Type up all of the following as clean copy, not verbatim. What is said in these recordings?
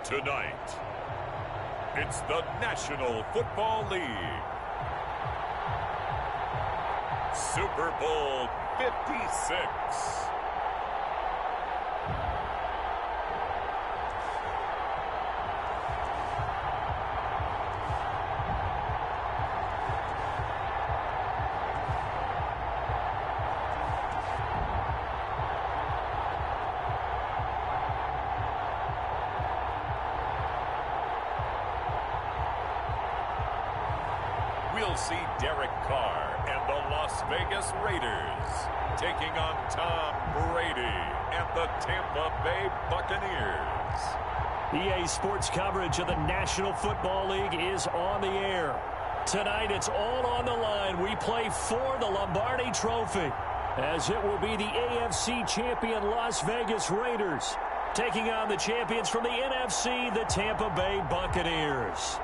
Tonight, it's the National Football League. Super Bowl 56. We'll see Derek Carr and the Las Vegas Raiders taking on Tom Brady and the Tampa Bay Buccaneers. EA Sports coverage of the National Football League is on the air. Tonight, it's all on the line. We play for the Lombardi Trophy, as it will be the AFC champion Las Vegas Raiders taking on the champions from the NFC, the Tampa Bay Buccaneers.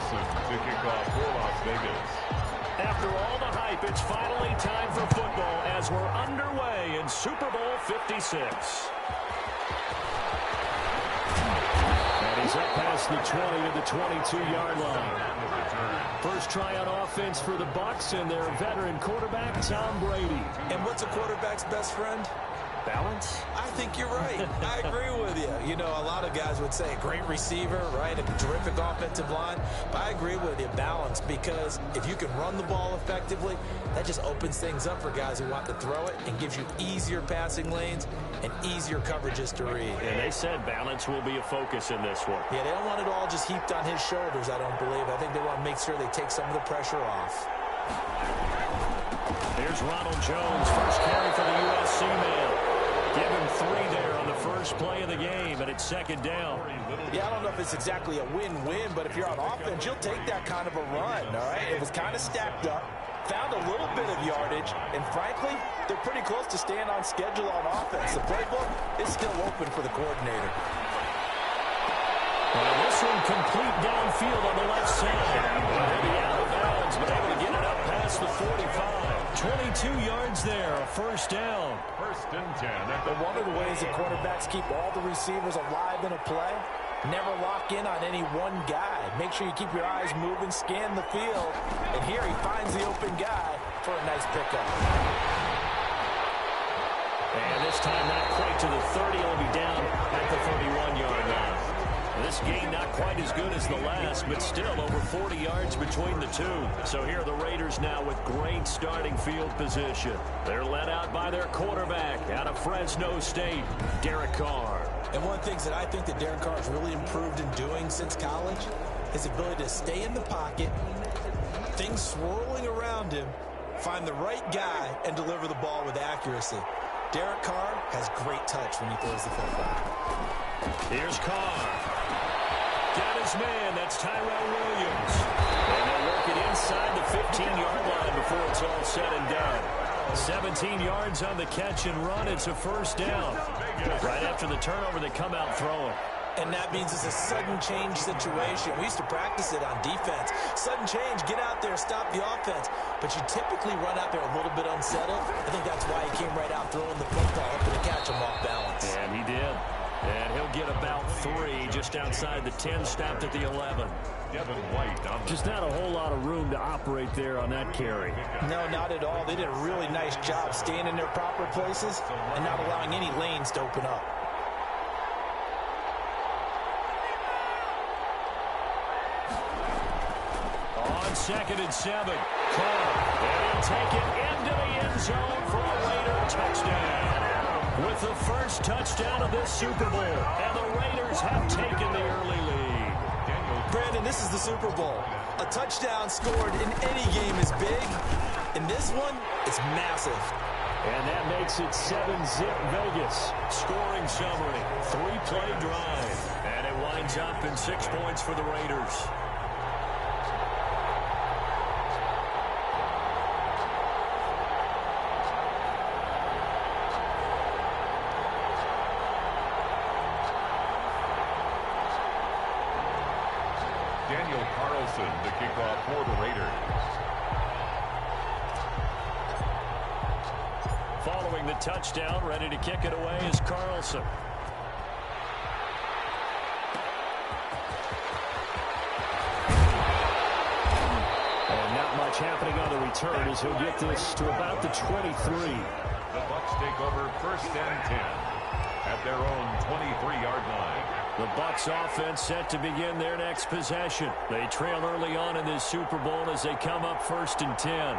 To kick off for Las Vegas. After all the hype, it's finally time for football as we're underway in Super Bowl 56. And he's up past the 20 of the 22-yard line. First try on offense for the Bucs and their veteran quarterback, Tom Brady. And what's a quarterback's best friend? Balance? I think you're right. I agree with you. You know, a lot of guys would say a great receiver, right? A terrific offensive line. But I agree with you, balance, because if you can run the ball effectively, that just opens things up for guys who want to throw it and gives you easier passing lanes and easier coverages to read. And they said balance will be a focus in this one. Yeah, they don't want it all just heaped on his shoulders, I don't believe. I think they want to make sure they take some of the pressure off. Here's Ronald Jones, first carry for the USC man. Give him 3 there on the first play of the game, and it's second down. Yeah, I don't know if it's exactly a win-win, but if you're on offense, you'll take that kind of a run, all right? It was kind of stacked up, found a little bit of yardage, and frankly, they're pretty close to staying on schedule on offense. The playbook is still open for the coordinator. And this one complete downfield on the left side. Maybe out of bounds, but able to get it up past the 45. 22 yards there, a first down. First and 10. But one of the ways that quarterbacks keep all the receivers alive in a play, never lock in on any one guy. Make sure you keep your eyes moving, scan the field. And here he finds the open guy for a nice pickup. And this time not quite to the 30. He'll be down at the 31-yard line. This game not quite as good as the last, but still over 40 yards between the two. So here are the Raiders now with great starting field position. They're led out by their quarterback out of Fresno State, Derek Carr. And one of the things that I think that Derek Carr has really improved in doing since college, his ability to stay in the pocket, things swirling around him, find the right guy, and deliver the ball with accuracy. Derek Carr has great touch when he throws the football. Here's Carr. Got his man, that's Tyrell Williams. And they'll work it inside the 15-yard line before it's all said and done. 17 yards on the catch and run. It's a first down. Right after the turnover, they come out throwing. And that means it's a sudden change situation. We used to practice it on defense. Sudden change, get out there, stop the offense. But you typically run out there a little bit unsettled. I think that's why he came right out throwing the football up to catch him off balance. And he did. And he'll get about 3 just just outside the 10, stopped at the 11. Just not a whole lot of room to operate there on that carry. No, not at all. They did a really nice job staying in their proper places and not allowing any lanes to open up. On 2nd and 7, Carr, and he'll take it into the end zone for a Raider touchdown. With the first touchdown of this Super Bowl, and the Raiders have taken the early lead. Brandon, this is the Super Bowl. A touchdown scored in any game is big. In this one, it's massive. And that makes it 7-zip Vegas. Scoring summary, 3-play drive. And it winds up in 6 points for the Raiders. The kickoff for the Raiders. Following the touchdown, ready to kick it away is Carlson. And not much happening on the return as he'll get this to about the 23. The Bucs take over 1st and 10 at their own 23-yard line. The Bucs offense set to begin their next possession. They trail early on in this Super Bowl as they come up 1st and 10.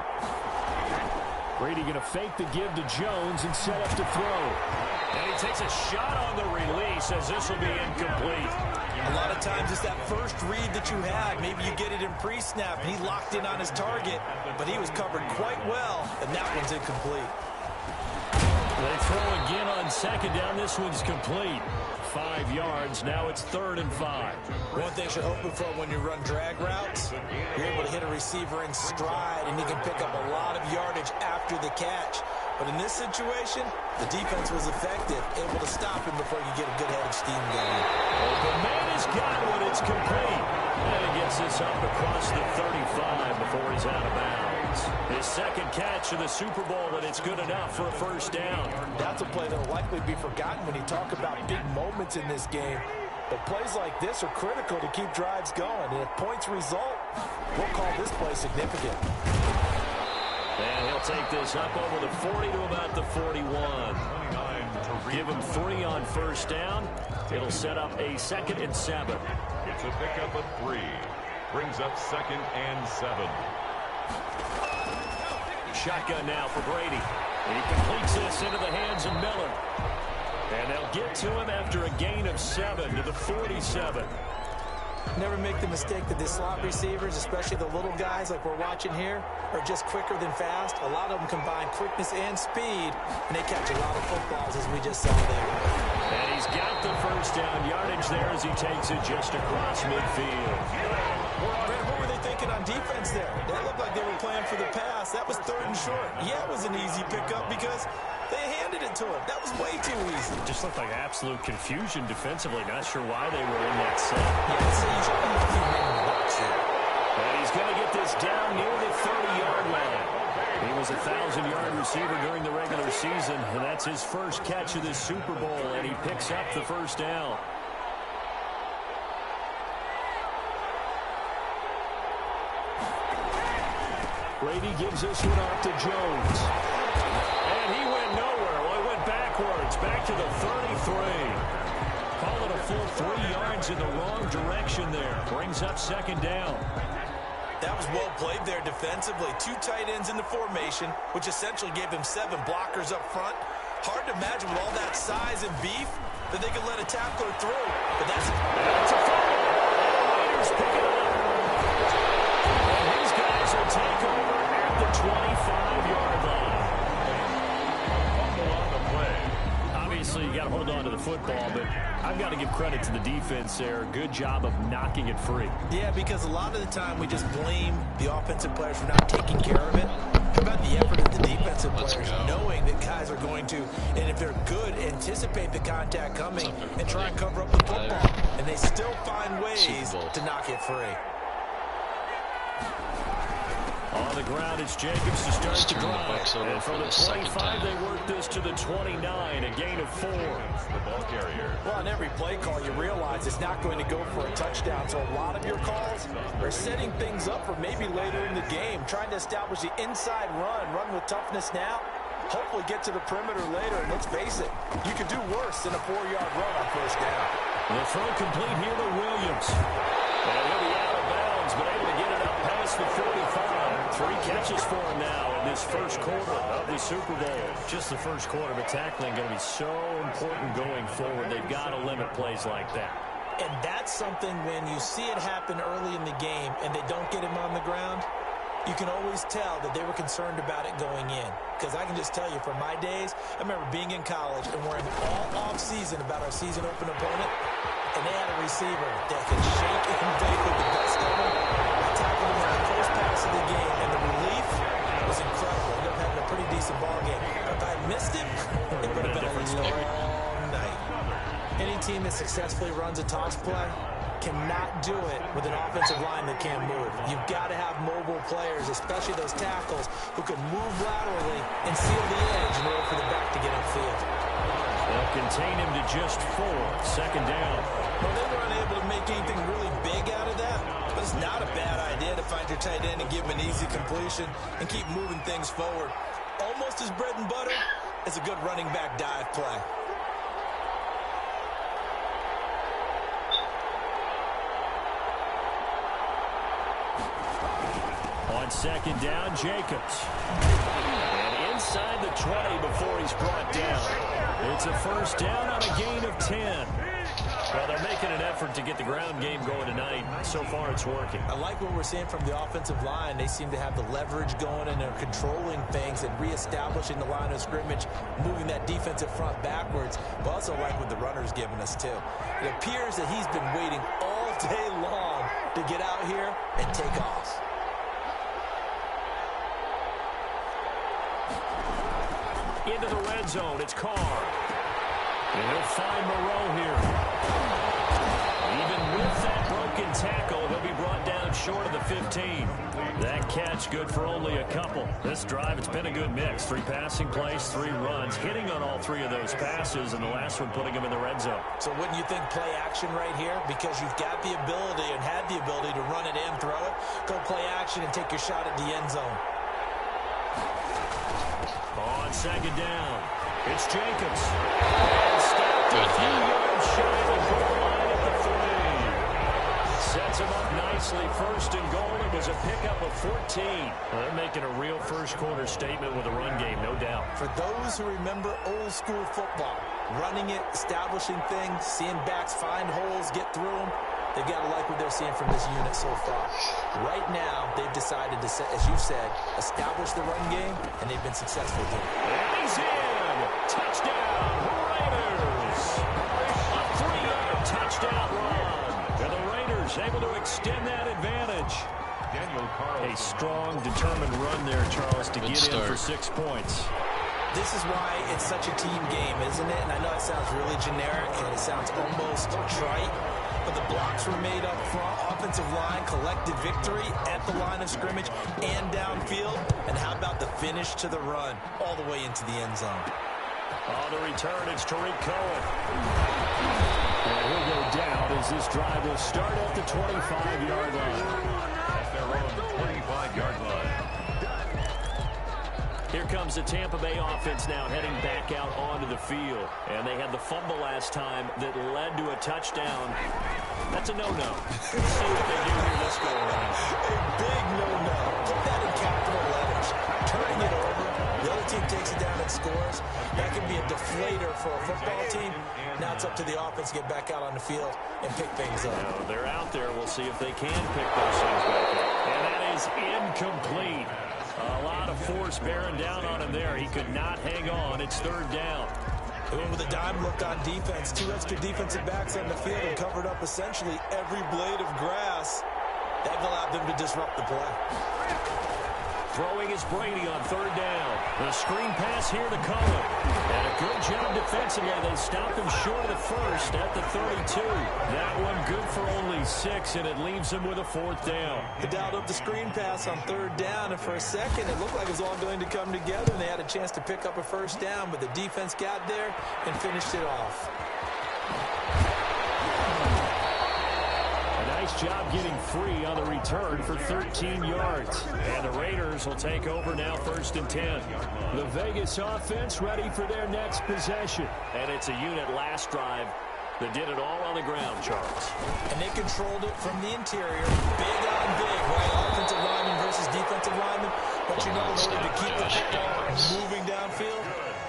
Brady going to fake the give to Jones and set up to throw. And he takes a shot on the release as this will be incomplete. A lot of times it's that first read that you had. Maybe you get it in pre-snap and he locked in on his target, but he was covered quite well, and that one's incomplete. They throw again on 2nd down. This one's complete. 5 yards. Now it's 3rd and 5. One thing you're hoping for when you run drag routes, you're able to hit a receiver in stride, and you can pick up a lot of yardage after the catch. But in this situation, the defense was effective, able to stop him before you get a good head of steam going. The man has got one. It's complete. And he gets this up across the 35 before he's out of bounds. His 2nd catch of the Super Bowl, and it's good enough for a 1st down. That's a play that will likely be forgotten when you talk about big moments in this game. But plays like this are critical to keep drives going. And if points result, we'll call this play significant. And he'll take this up over the 40 to about the 41. Give him 3 on 1st down. It'll set up a 2nd and 7. It's a pickup of 3. Brings up 2nd and 7. Shotgun now for Brady. He completes this into the hands of Miller. And they'll get to him after a gain of 7 to the 47. Never make the mistake that the slot receivers, especially the little guys like we're watching here, are just quicker than fast. A lot of them combine quickness and speed, and they catch a lot of footballs, as we just saw there. And he's got the 1st down yardage there as he takes it just across midfield. Brad, what were they thinking on defense there? That looked like they were playing for the pass. That was 3rd and short. Yeah, it was an easy pickup because they handed it to him. That was way too easy. Just looked like absolute confusion defensively. Not sure why they were in that set. Yeah, so you should have a few men in the box here. And he's going to get this down near the 30-yard line. He was a 1,000-yard receiver during the regular season, and that's his first catch of this Super Bowl, and he picks up the 1st down. Brady gives this one off to Jones. And he went nowhere. Well, he went backwards, back to the 33. Call it a full 3 yards in the wrong direction there. Brings up 2nd down. That was well played there defensively. 2 tight ends in the formation, which essentially gave them 7 blockers up front. Hard to imagine with all that size and beef that they could let a tackler through. But that's a fumble. Raiders pick it up. And these guys will take over at the 25-yard line. Fumble on the play. Obviously, you got to hold on to the football, but I've got to give credit to the defense there. Good job of knocking it free. Yeah, because a lot of the time we just blame the offensive players for not taking care of it. How about the effort of the defensive players, knowing that guys are going to, and if they're good, anticipate the contact coming and try and cover up the football. And they still find ways to knock it free. On the ground, it's Jacobs to start the drive. And from the 25, they work this to the 29, a gain of 4. The ball carrier. Well, on every play call, you realize it's not going to go for a touchdown. So a lot of your calls are setting things up for maybe later in the game, trying to establish the inside run with toughness now. Hopefully get to the perimeter later. And let's face it, you could do worse than a 4-yard run on first down. The throw complete here to Williams. And he'll be out of bounds, but able to get it up past the 45. 3 catches for him now in this first quarter of the Super Bowl. Just the first quarter, but tackling going to be so important going forward. They've got to limit plays like that. And that's something when you see it happen early in the game and they don't get him on the ground, you can always tell that they were concerned about it going in. Because I can just tell you, from my days, I remember being in college and worrying all off-season about our season-open opponent, and they had a receiver that could shake and bake with the best of them. I tackled him on the first pass of the game, and the relief was incredible. He ended up having a pretty decent ball game. If I missed him, it would have been a long night. Any team that successfully runs a toss play cannot do it with an offensive line that can't move. You've got to have mobile players, especially those tackles, who can move laterally and seal the edge in order for the back to get upfield. They'll contain him to just 4. Second down. Well, they were unable to make anything really big out of that, but it's not a bad idea to find your tight end and give him an easy completion and keep moving things forward. Almost as bread and butter as a good running back dive play. On second down, Jacobs. And inside the 20 before he's brought down. It's a first down on a gain of 10. Well, they're making an effort to get the ground game going tonight. So far, it's working. I like what we're seeing from the offensive line. They seem to have the leverage going, and they're controlling things and reestablishing the line of scrimmage, moving that defensive front backwards. But also like what the runner's giving us, too. It appears that he's been waiting all day long to get out here and take off. Into the red zone, it's Carr. And he'll find Moreau here. Even with that broken tackle, he'll be brought down short of the 15. That catch good for only a couple. This drive, it's been a good mix. 3 passing plays, 3 runs, hitting on all 3 of those passes, and the last one putting him in the red zone. So wouldn't you think play action right here? Because you've got the ability and had the ability to run it in, throw it, go play action and take your shot at the end zone. On second down, it's Jacobs. And stopped a few yards shy of the goal line at the 3. Sets him up nicely. First and goal. It was a pickup of 14. They're making a real first quarter statement with a run game, no doubt. For those who remember old school football, running it, establishing things, seeing backs find holes, get through them, they've got to like what they're seeing from this unit so far. Right now, they've decided to, as you said, establish the run game, and they've been successful doing it. And he's in! Touchdown, Raiders! A 3-yard touchdown run. And the Raiders able to extend that advantage. A strong, determined run there, Charles, to get in for 6 points. This is why it's such a team game, isn't it? And I know it sounds really generic, and it sounds almost trite, but the blocks were made up front, offensive line, collective victory at the line of scrimmage and downfield. And how about the finish to the run all the way into the end zone? On the return, it's Tariq Cohen. And he'll go down as this drive will start at the 25-yard line. At their own 25-yard line. Here comes the Tampa Bay offense now heading back out onto the field. And they had the fumble last time that led to a touchdown. That's a no-no. Let's see what they do here this go around. A big no-no. Put that in capital letters. Turning it over. The other team takes it down and scores. That can be a deflator for a football team. Now it's up to the offense to get back out on the field and pick things up. No, they're out there. We'll see if they can pick those things back up. And that is incomplete. A lot of force bearing down on him there. He could not hang on. It's 3rd down. They went with a dime look on defense. 2 extra defensive backs on the field and covered up essentially every blade of grass. That allowed them to disrupt the play. Throwing is Brady on third down. The screen pass here to Cohen. And a good job defensively. They stopped him short of the first at the 32. That one good for only 6, and it leaves him with a 4th down. They dialed up the screen pass on third down, and for a second it looked like it was all going to come together, and they had a chance to pick up a first down, but the defense got there and finished it off. Nice job getting free on the return for 13 yards. And the Raiders will take over now 1st and 10. The Vegas offense ready for their next possession. And it's a unit last drive that did it all on the ground, Charles. And they controlled it from the interior. Big on big, right? Offensive lineman versus defensive lineman. But you know, in order to keep the football moving downfield,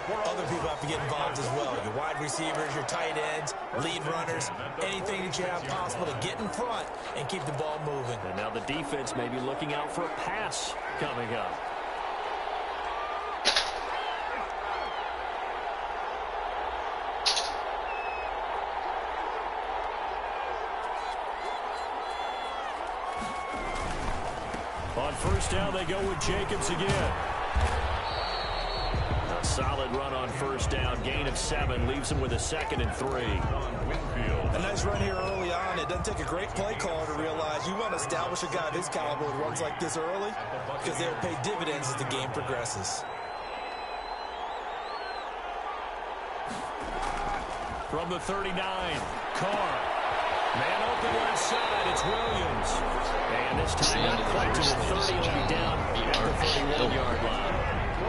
other people have to get involved as well. Your wide receivers, your tight ends, lead runners, anything that you have possible to get in front and keep the ball moving. And now the defense may be looking out for a pass coming up. On first down, they go with Jacobs again. A solid run on first down. Gain of 7 leaves him with a 2nd and 3. A nice run here early on. It doesn't take a great play caller to realize you want to establish a guy of his caliber with runs like this early because they'll pay dividends as the game progresses. From the 39, Carr. Man open left side, it's Williams. And this time not quite to the 30, will be down at the 31-yard line.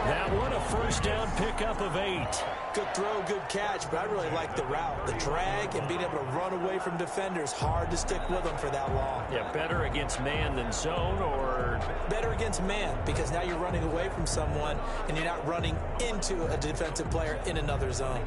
That one a first down pickup of 8. Good throw, good catch, but I really like the route. The drag and being able to run away from defenders. Hard to stick with them for that long. Yeah, better against man than zone, or? Better against man, because now you're running away from someone and you're not running into a defensive player in another zone.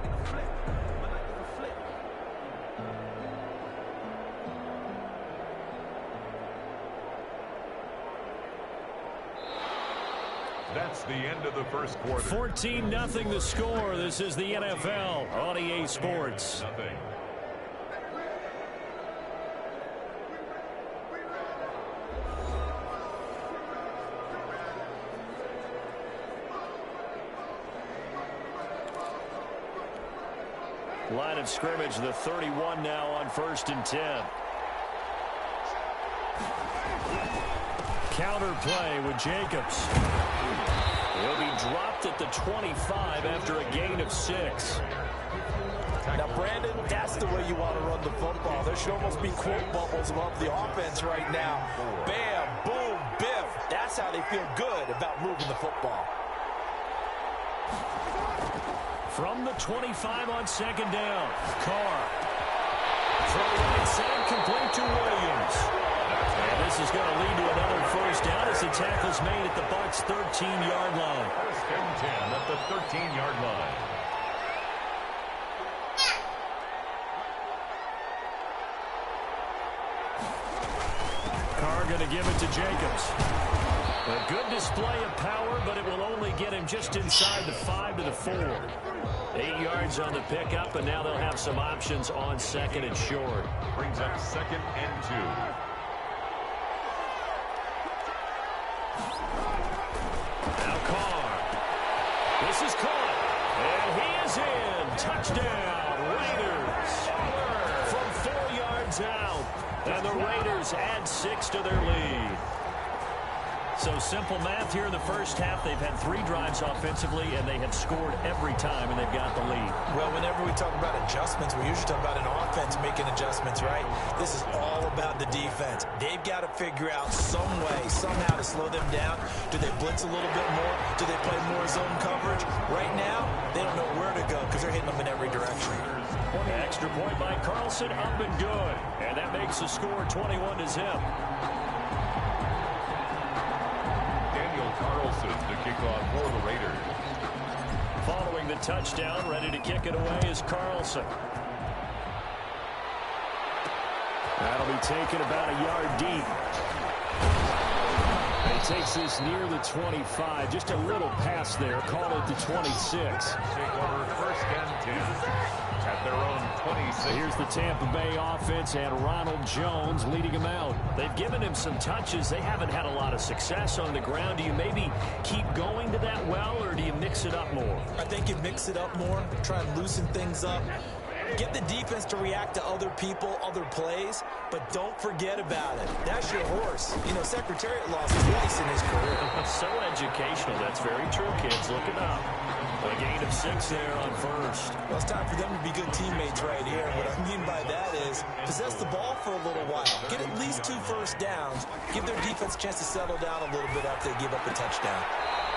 That's the end of the first quarter. 14-0 the score. This is the NFL on EA Sports. Nothing. Line of scrimmage, the 31 now on 1st and 10. Counter play with Jacobs. He'll be dropped at the 25 after a gain of 6. Now, Brandon, that's the way you want to run the football. There should almost be quote bubbles above the offense right now. Bam, boom, biff. That's how they feel good about moving the football. From the 25 on 2nd down, Carr. Throw right side, complete to Williams. And this is going to lead to another first down as the tackle's made at the Bucs' 13-yard line. 1st and 10 at the 13-yard line. Carr going to give it to Jacobs. A good display of power, but it will only get him just inside the 5 to the 4. 8 yards on the pickup, and now they'll have some options on 2nd and short. Brings up 2nd and 2. Now Carr. This is caught. And he is in. Touchdown, Raiders. From 4 yards out. And the Raiders add 6 to their lead. So simple math here in the first half. They've had 3 drives offensively, and they have scored every time, and they've got the lead. Well, whenever we talk about adjustments, we usually talk about an offense making adjustments, right? This is all about the defense. They've got to figure out some way, somehow to slow them down. Do they blitz a little bit more? Do they play more zone coverage? Right now, they don't know where to go because they're hitting them in every direction. Extra point by Carlson, up and good. And that makes the score 21-0. Carlson to kick off for the Raiders. Following the touchdown, ready to kick it away is Carlson. That'll be taken about a yard deep. And he takes this near the 25. Just a little pass there. Call it the 26. Take over 1st and 10 at their own Here's the Tampa Bay offense and Ronald Jones leading them out. They've given him some touches. They haven't had a lot of success on the ground. Do you maybe keep going to that well, or do you mix it up more? I think you mix it up more, try and loosen things up. Get the defense to react to other people, other plays, but don't forget about it. That's your horse. You know, Secretariat lost twice in his career. So educational. That's very true, kids. Look it up. A gain of 6 there on first. Well, it's time for them to be good teammates right here. What I mean by that is possess the ball for a little while. Get at least 2 first downs. Give their defense a chance to settle down a little bit after they give up a touchdown.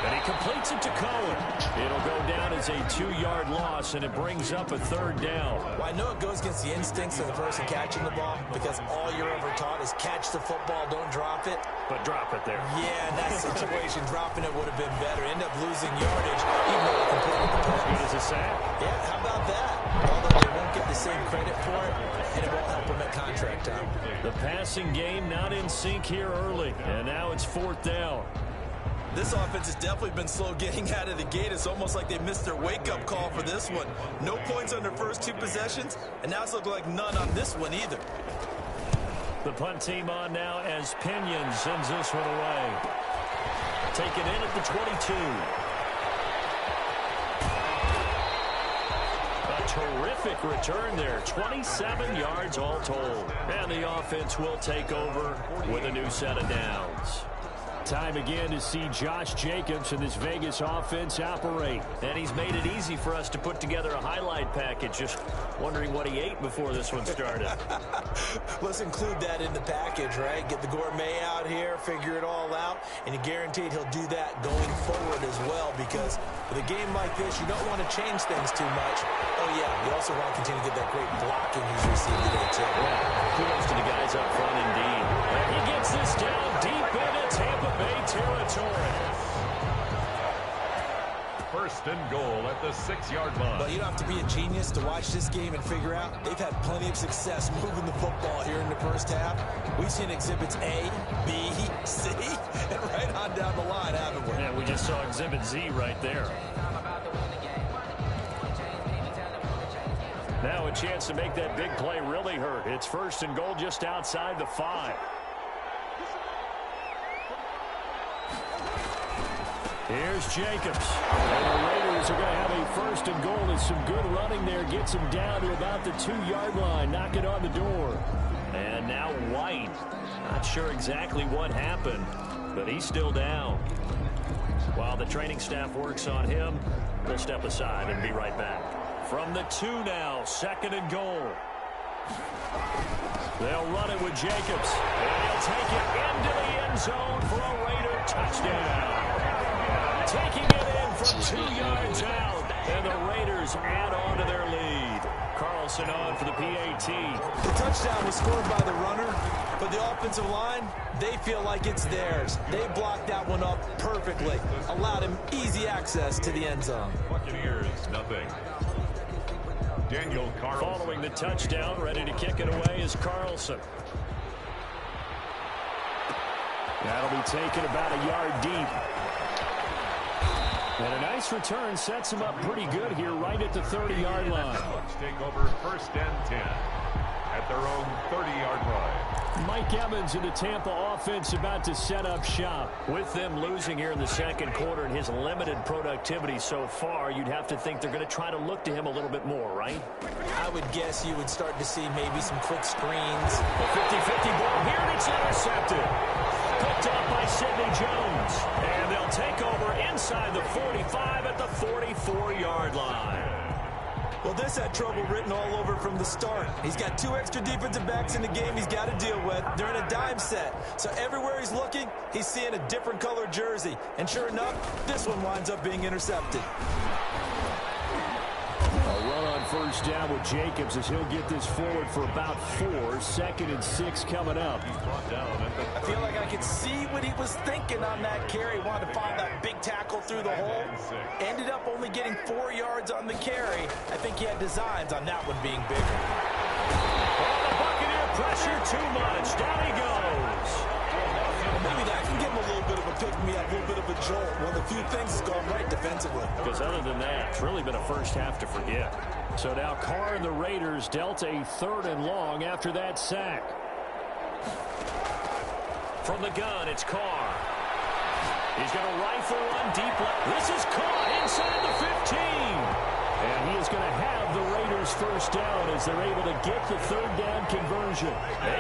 And he completes it to Cohen. It'll go down as a 2-yard loss, and it brings up a 3rd down. Well, I know it goes against the instincts of the person catching the ball because all you're ever taught is catch the football, don't drop it. But drop it there. Yeah, in that situation, dropping it would have been better. End up losing yardage, even though they completed the pass. As good as a sack. Yeah, how about that? Although they won't get the same credit for it, and it won't help them at contract time. The passing game not in sync here early, and now it's 4th down. This offense has definitely been slow getting out of the gate. It's almost like they missed their wake-up call for this one. No points on their first 2 possessions, and now it's looking like none on this one either. The punt team on now as Pinion sends this one away. Taken in at the 22. A terrific return there. 27 yards all told. And the offense will take over with a new set of downs. Time again to see Josh Jacobs and this Vegas offense operate. And he's made it easy for us to put together a highlight package. Just wondering what he ate before this one started. Let's include that in the package, right? Get the gourmet out here, figure it all out, and you're guaranteed he'll do that going forward as well, because with a game like this, you don't want to change things too much. Oh, yeah, you also want to continue to get that great blocking he's received today, too. Yeah, kudos to the guys up front, indeed. And he gets this down deep into Tampa Bay territory. 1st and goal at the 6-yard line. But you don't have to be a genius to watch this game and figure out they've had plenty of success moving the football here in the first half. We've seen exhibits A, B, C, and right on down the line, haven't we? Yeah, we just saw exhibit Z right there. Now a chance to make that big play really hurt. It's 1st and goal just outside the 5. Here's Jacobs. And the Raiders are going to have a 1st and goal as some good running there gets him down to about the 2-yard line. Knock it on the door. And now White. Not sure exactly what happened, but he's still down. While the training staff works on him, we'll step aside and be right back. From the 2 now, 2nd and goal. They'll run it with Jacobs. And he'll take it into the end zone for a Raider touchdown. Taking it in from 2 yards out. And the Raiders add on to their lead. Carlson on for the PAT. The touchdown was scored by the runner, but the offensive line, they feel like it's theirs. They blocked that one up perfectly. Allowed him easy access to the end zone. Buccaneers, nothing. Daniel Carlson. Following the touchdown, ready to kick it away is Carlson. That'll be taken about a yard deep. And a nice return sets him up pretty good here right at the 30-yard line. Take over 1st and 10 at their own 30-yard line. Mike Evans in the Tampa offense about to set up shop. With them losing here in the 2nd quarter and his limited productivity so far, you'd have to think they're going to try to look to him a little bit more, right? I would guess you would start to see maybe some quick screens. A 50-50 ball here, and it's intercepted. Picked up by Sidney Jones. And they'll take over inside the 45 at the 44-yard line. Well, this had trouble written all over from the start. He's got 2 extra defensive backs in the game he's got to deal with. They're in a dime set. So everywhere he's looking, he's seeing a different color jersey. And sure enough, this one winds up being intercepted. A run on 1st down with Jacobs as he'll get this forward for about 4. 2nd and 6 coming up. I feel like I could see what he was thinking on that carry. Wanted to find that big tackle through the hole. Ended up only getting 4 yards on the carry. I think he had designs on that one being bigger. Oh, the Buccaneer pressure too much. Down he goes. Well, maybe that can give him a little bit of a pick-me-up, a little bit of a jolt. One of the few things that's gone right defensively. Because other than that, it's really been a first half to forget. So now Carr and the Raiders dealt a 3rd and long after that sack. From the gun, it's Carr. He's going to rifle one deep left. This is caught inside the 15. And he is going to have the Raiders first down as they're able to get the 3rd down conversion.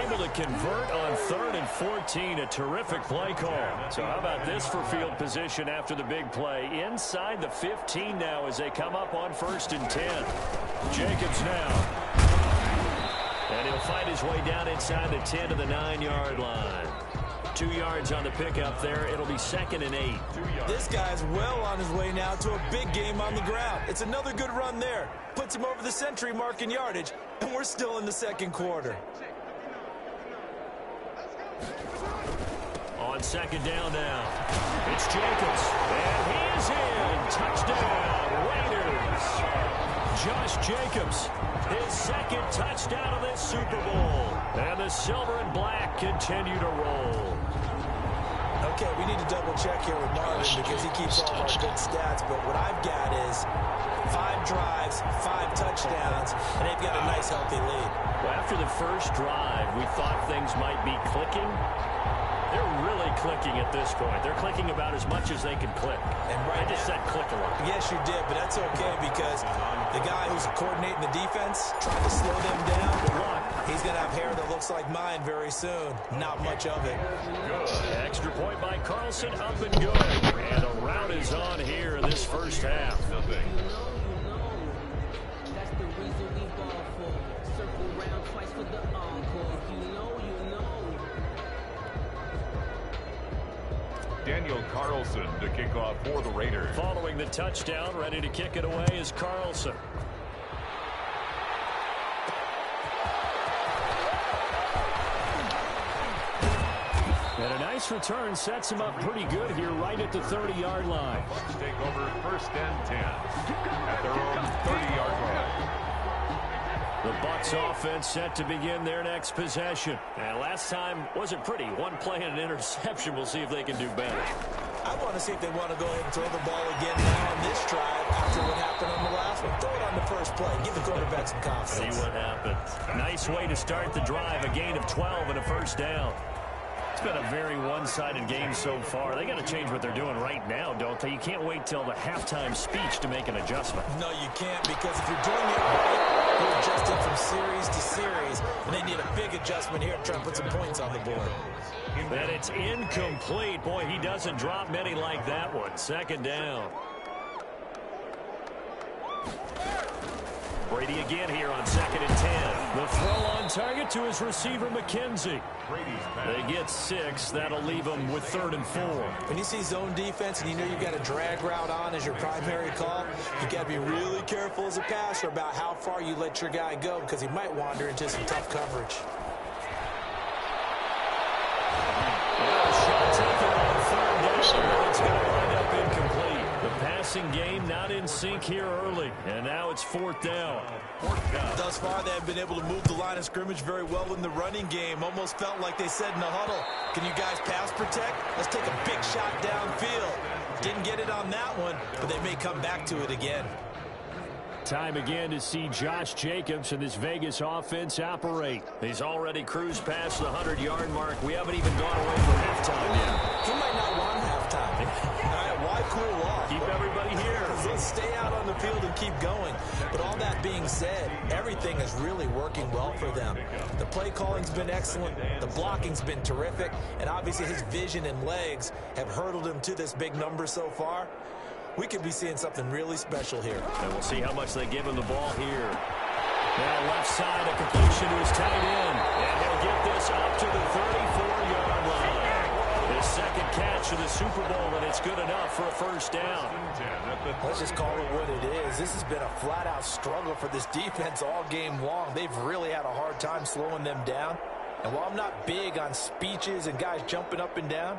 Able to convert on 3rd and 14. A terrific play call. So how about this for field position after the big play? Inside the 15 now as they come up on 1st and 10. Jacobs now. And he'll find his way down inside the 10 to the 9-yard line. 2 yards on the pickup there. It'll be 2nd and 8. This guy's well on his way now to a big game on the ground. It's another good run there. Puts him over the century mark in yardage, and we're still in the 2nd quarter. On 2nd down now, it's Jacobs. And he is in. Touchdown, Raiders. Josh Jacobs, his 2nd touchdown of this Super Bowl. And the silver and black continue to roll. Okay, we need to double check here with Marvin because he keeps all our good stats. But what I've got is 5 drives, 5 touchdowns, and they've got a nice healthy lead. Well, after the first drive, we thought things might be clicking. They're really clicking at this point. They're clicking about as much as they can click. And right I just said click a lot. Yes, you did, but that's okay because the guy who's coordinating the defense, trying to slow them down, he's going to have hair that looks like mine very soon. Not much of it. Good. Extra point by Carlson, up and good. And a rout is on here in this first half. Daniel Carlson to kick off for the Raiders. Following the touchdown, ready to kick it away is Carlson. And a nice return sets him up pretty good here right at the 30-yard line. Bucs take over 1st and 10 at their own 30-yard line. The Bucs offense set to begin their next possession. And last time wasn't pretty. One play and an interception. We'll see if they can do better. I want to see if they want to go ahead and throw the ball again now on this drive after what happened on the last one. Throw it on the first play. Give the quarterback some confidence. See what happens. Nice way to start the drive. A gain of 12 and a first down. It's been a very one-sided game so far. They got to change what they're doing right now, don't they? You can't wait till the halftime speech to make an adjustment. No, you can't, because if you're doing it right, you're adjusting from series to series, and they need a big adjustment here to try and put some points on the board. And it's incomplete. Boy, he doesn't drop many like that one. 2nd down. Brady again here on 2nd and 10. The throw on target to his receiver, McKenzie. They get 6. That'll leave them with 3rd and 4. When you see zone defense and you know you've got a drag route on as your primary call, you got to be really careful as a passer about how far you let your guy go, because he might wander into some tough coverage. Shot taken on 3rd down. It's going to wind up incomplete. The passing game not in sync here early, and now it's 4th down. Thus far, they have been able to move the line of scrimmage very well in the running game. Almost felt like they said in the huddle, can you guys pass protect? Let's take a big shot downfield. Didn't get it on that one, but they may come back to it again. Time again to see Josh Jacobs and this Vegas offense operate. He's already cruised past the 100-yard mark. We haven't even gone away from halftime yet. He might not want halftime. All right, why cool off? Keep everybody here. They'll stay out on the field and keep going. But all that being said, everything is really working well for them. The play calling's been excellent. The blocking's been terrific. And obviously his vision and legs have hurdled him to this big number so far. We could be seeing something really special here. And we'll see how much they give him the ball here. Now left side, a completion to his tight end. And he'll get this up to the 34-yard line. His 2nd catch of the Super Bowl, and it's good enough for a first down. Let's just call it what it is. This has been a flat-out struggle for this defense all game long. They've really had a hard time slowing them down. And while I'm not big on speeches and guys jumping up and down,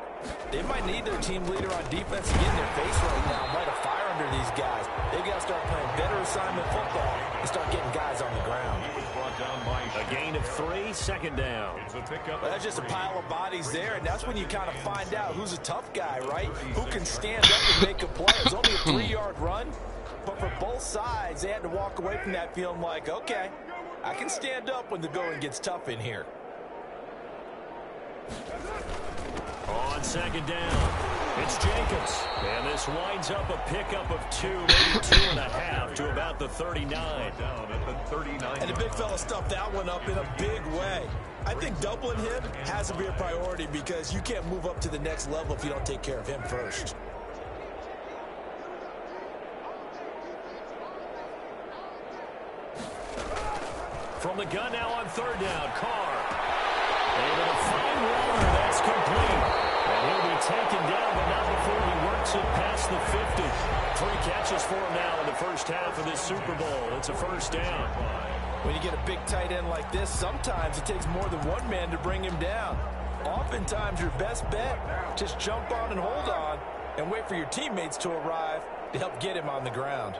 they might need their team leader on defense to get in their face right now and light a fire under these guys. They've got to start playing better assignment football and start getting guys on the ground. A gain of 3, 2nd down. Well, that's just a pile of bodies there, and that's when you kind of find out who's a tough guy, right? Who can stand up and make a play. It's only a 3-yard run. But for both sides, they had to walk away from that feeling like, okay, I can stand up when the going gets tough in here. On second down, it's Jacobs. And this winds up a pickup of 2, maybe 2.5 to about the 39. Down at the 39. And the big fella stuffed that one up in a big way. I think doubling him has to be a priority because you can't move up to the next level if you don't take care of him first. From the gun now on third down, Carr. Able to find Warner. That's complete. And he'll be taken down, but not before he works it past the 50. 3 catches for him now in the first half of this Super Bowl. It's a first down. When you get a big tight end like this, sometimes it takes more than one man to bring him down. Oftentimes, your best bet, just jump on and hold on and wait for your teammates to arrive to help get him on the ground.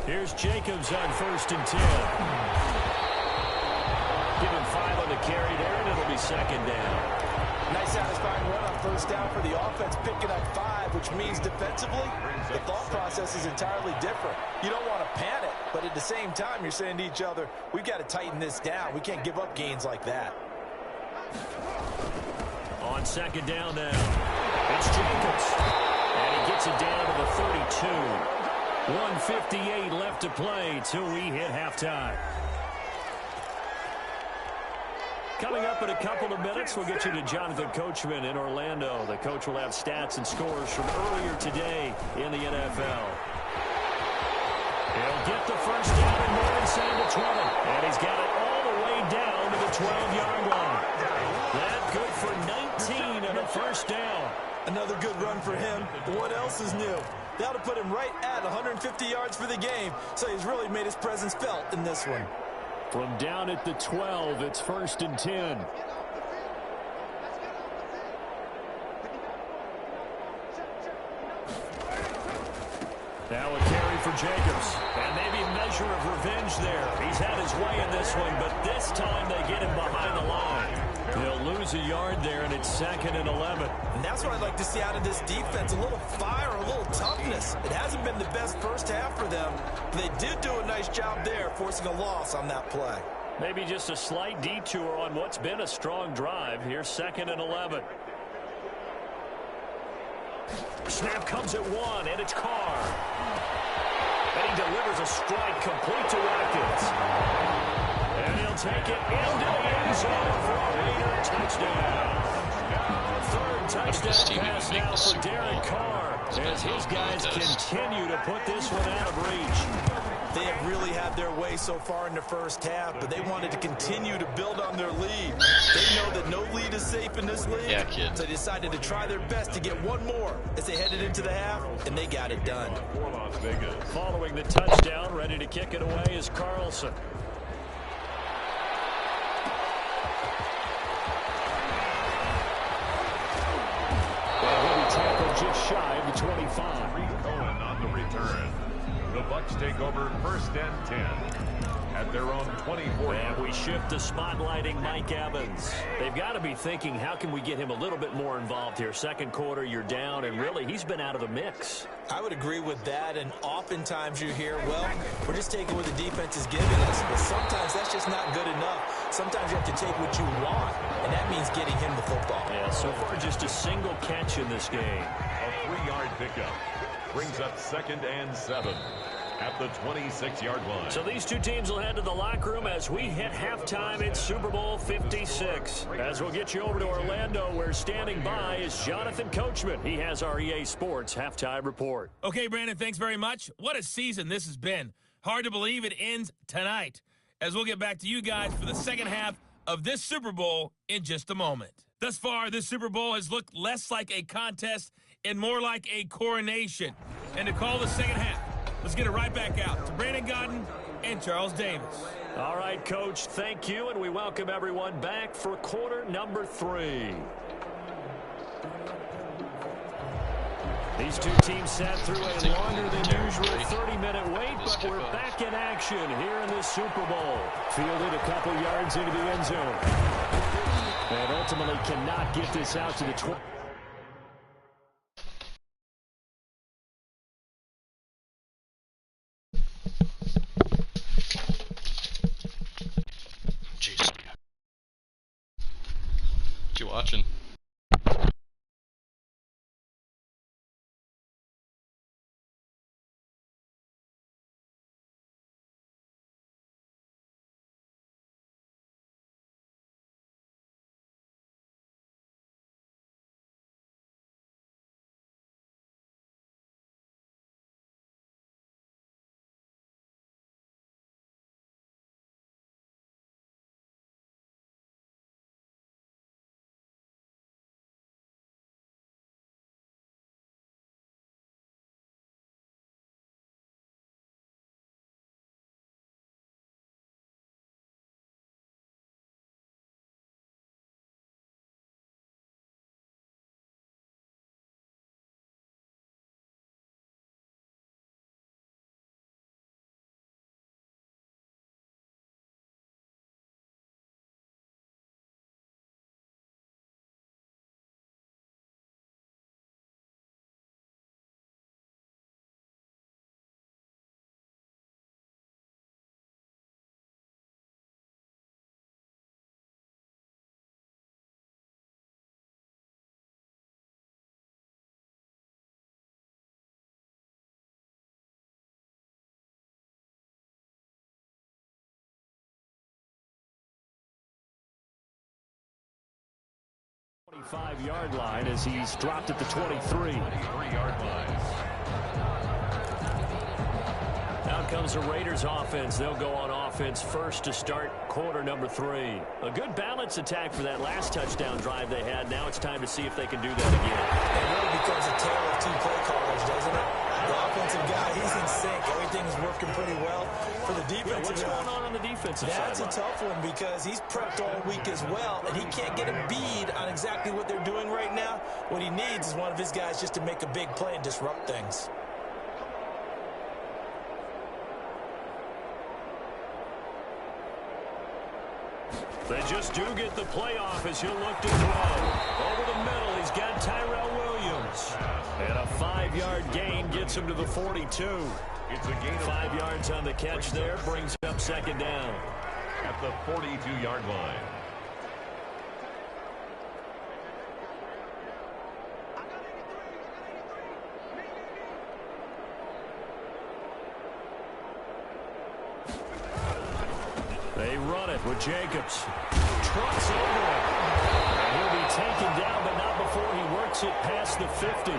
Here's Jacobs on 1st and 10. Give him 5 on the carry there, and it'll be second down. Nice satisfying run on first down for the offense, picking up 5, which means defensively, the thought process is entirely different. You don't want to panic, but at the same time, you're saying to each other, we've got to tighten this down. We can't give up gains like that. On second down now, it's Jacobs. And he gets it down to the 32. 1:58 left to play till we hit halftime. Coming up in a couple of minutes, we'll get you to Jonathan Coachman in Orlando. The coach will have stats and scores from earlier today in the NFL. He'll get the first down and more inside the 20. And he's got it all the way down to the 12-yard line. That good for 19 and a first down. Another good run for him. What else is new? That'll put him right at 150 yards for the game, so he's really made his presence felt in this one. From down at the 12, it's 1st and 10. Now a carry for Jacobs. And maybe a measure of revenge there. He's had his way in this one, but this time they get him behind the line. He'll lose a yard there, and it's 2nd and 11. And that's what I'd like to see out of this defense, a little fire, a little toughness. It hasn't been the best first half for them, but they did do a nice job there, forcing a loss on that play. Maybe just a slight detour on what's been a strong drive. Here's 2nd and 11. Snap comes at 1, and it's Carr. And he delivers a strike complete to Watkins. And he'll take it into the end zone for a Raider touchdown. Third touchdown pass now for Derek Carr as his guys continue to put this one out of reach. They have really had their way so far in the first half, but they wanted to continue to build on their lead. They know that no lead is safe in this league, so they decided to try their best to get one more as they headed into the half, and they got it done. Following the touchdown, ready to kick it away is Carlson. Just shy of the 25. Cohen on the return. The Bucs take over 1st and 10 at their own 24. And we shift to spotlighting Mike Evans. They've got to be thinking, how can we get him a little bit more involved here? Second quarter, you're down, and really, he's been out of the mix. I would agree with that, and oftentimes you hear, well, we're just taking what the defense is giving us, but sometimes that's just not good enough. Sometimes you have to take what you want, and that means getting him the football. Yeah, so far just a single catch in this game. A 3-yard pickup brings up 2nd and 7 at the 26-yard line. So these two teams will head to the locker room as we hit halftime in Super Bowl 56. As we'll get you over to Orlando, where standing by is Jonathan Coachman. He has our EA Sports halftime report. Okay, Brandon, thanks very much. What a season this has been. Hard to believe it ends tonight, as we'll get back to you guys for the second half of this Super Bowl in just a moment. Thus far, this Super Bowl has looked less like a contest and more like a coronation. And to call the second half, let's get it right back out to Brandon Godden and Charles Davis. All right, Coach, thank you, and we welcome everyone back for quarter number 3. These two teams sat through a longer than usual 30-minute wait, but we're back in action here in this Super Bowl. Fielded a couple yards into the end zone. And ultimately cannot get this out to the 20. watching. Yard line as he's dropped at the 23-yard line. Now comes the Raiders offense. They'll go on offense first to start quarter number 3. A good balance attack for that last touchdown drive they had. Now it's time to see if they can do that again. It really becomes a tale of two play callers, doesn't it? The offensive guy, he's in sync. Everything's working pretty well. For the defensive what's going on the defensive side? That's a tough one because he's prepped all week as well, and he can't get a bead on exactly what they're doing right now. What he needs is one of his guys just to make a big play and disrupt things. They just do get the playoff as he'll look to throw. Over the middle, he's got Tyrell Williams. And a 5-yard gain gets him to the 42. It's a gain of 5 yards on the catch there, brings up second down. At the 42-yard line. They run it with Jacobs. Trucks over it. And he'll be taken down, but not before he works it past the 50.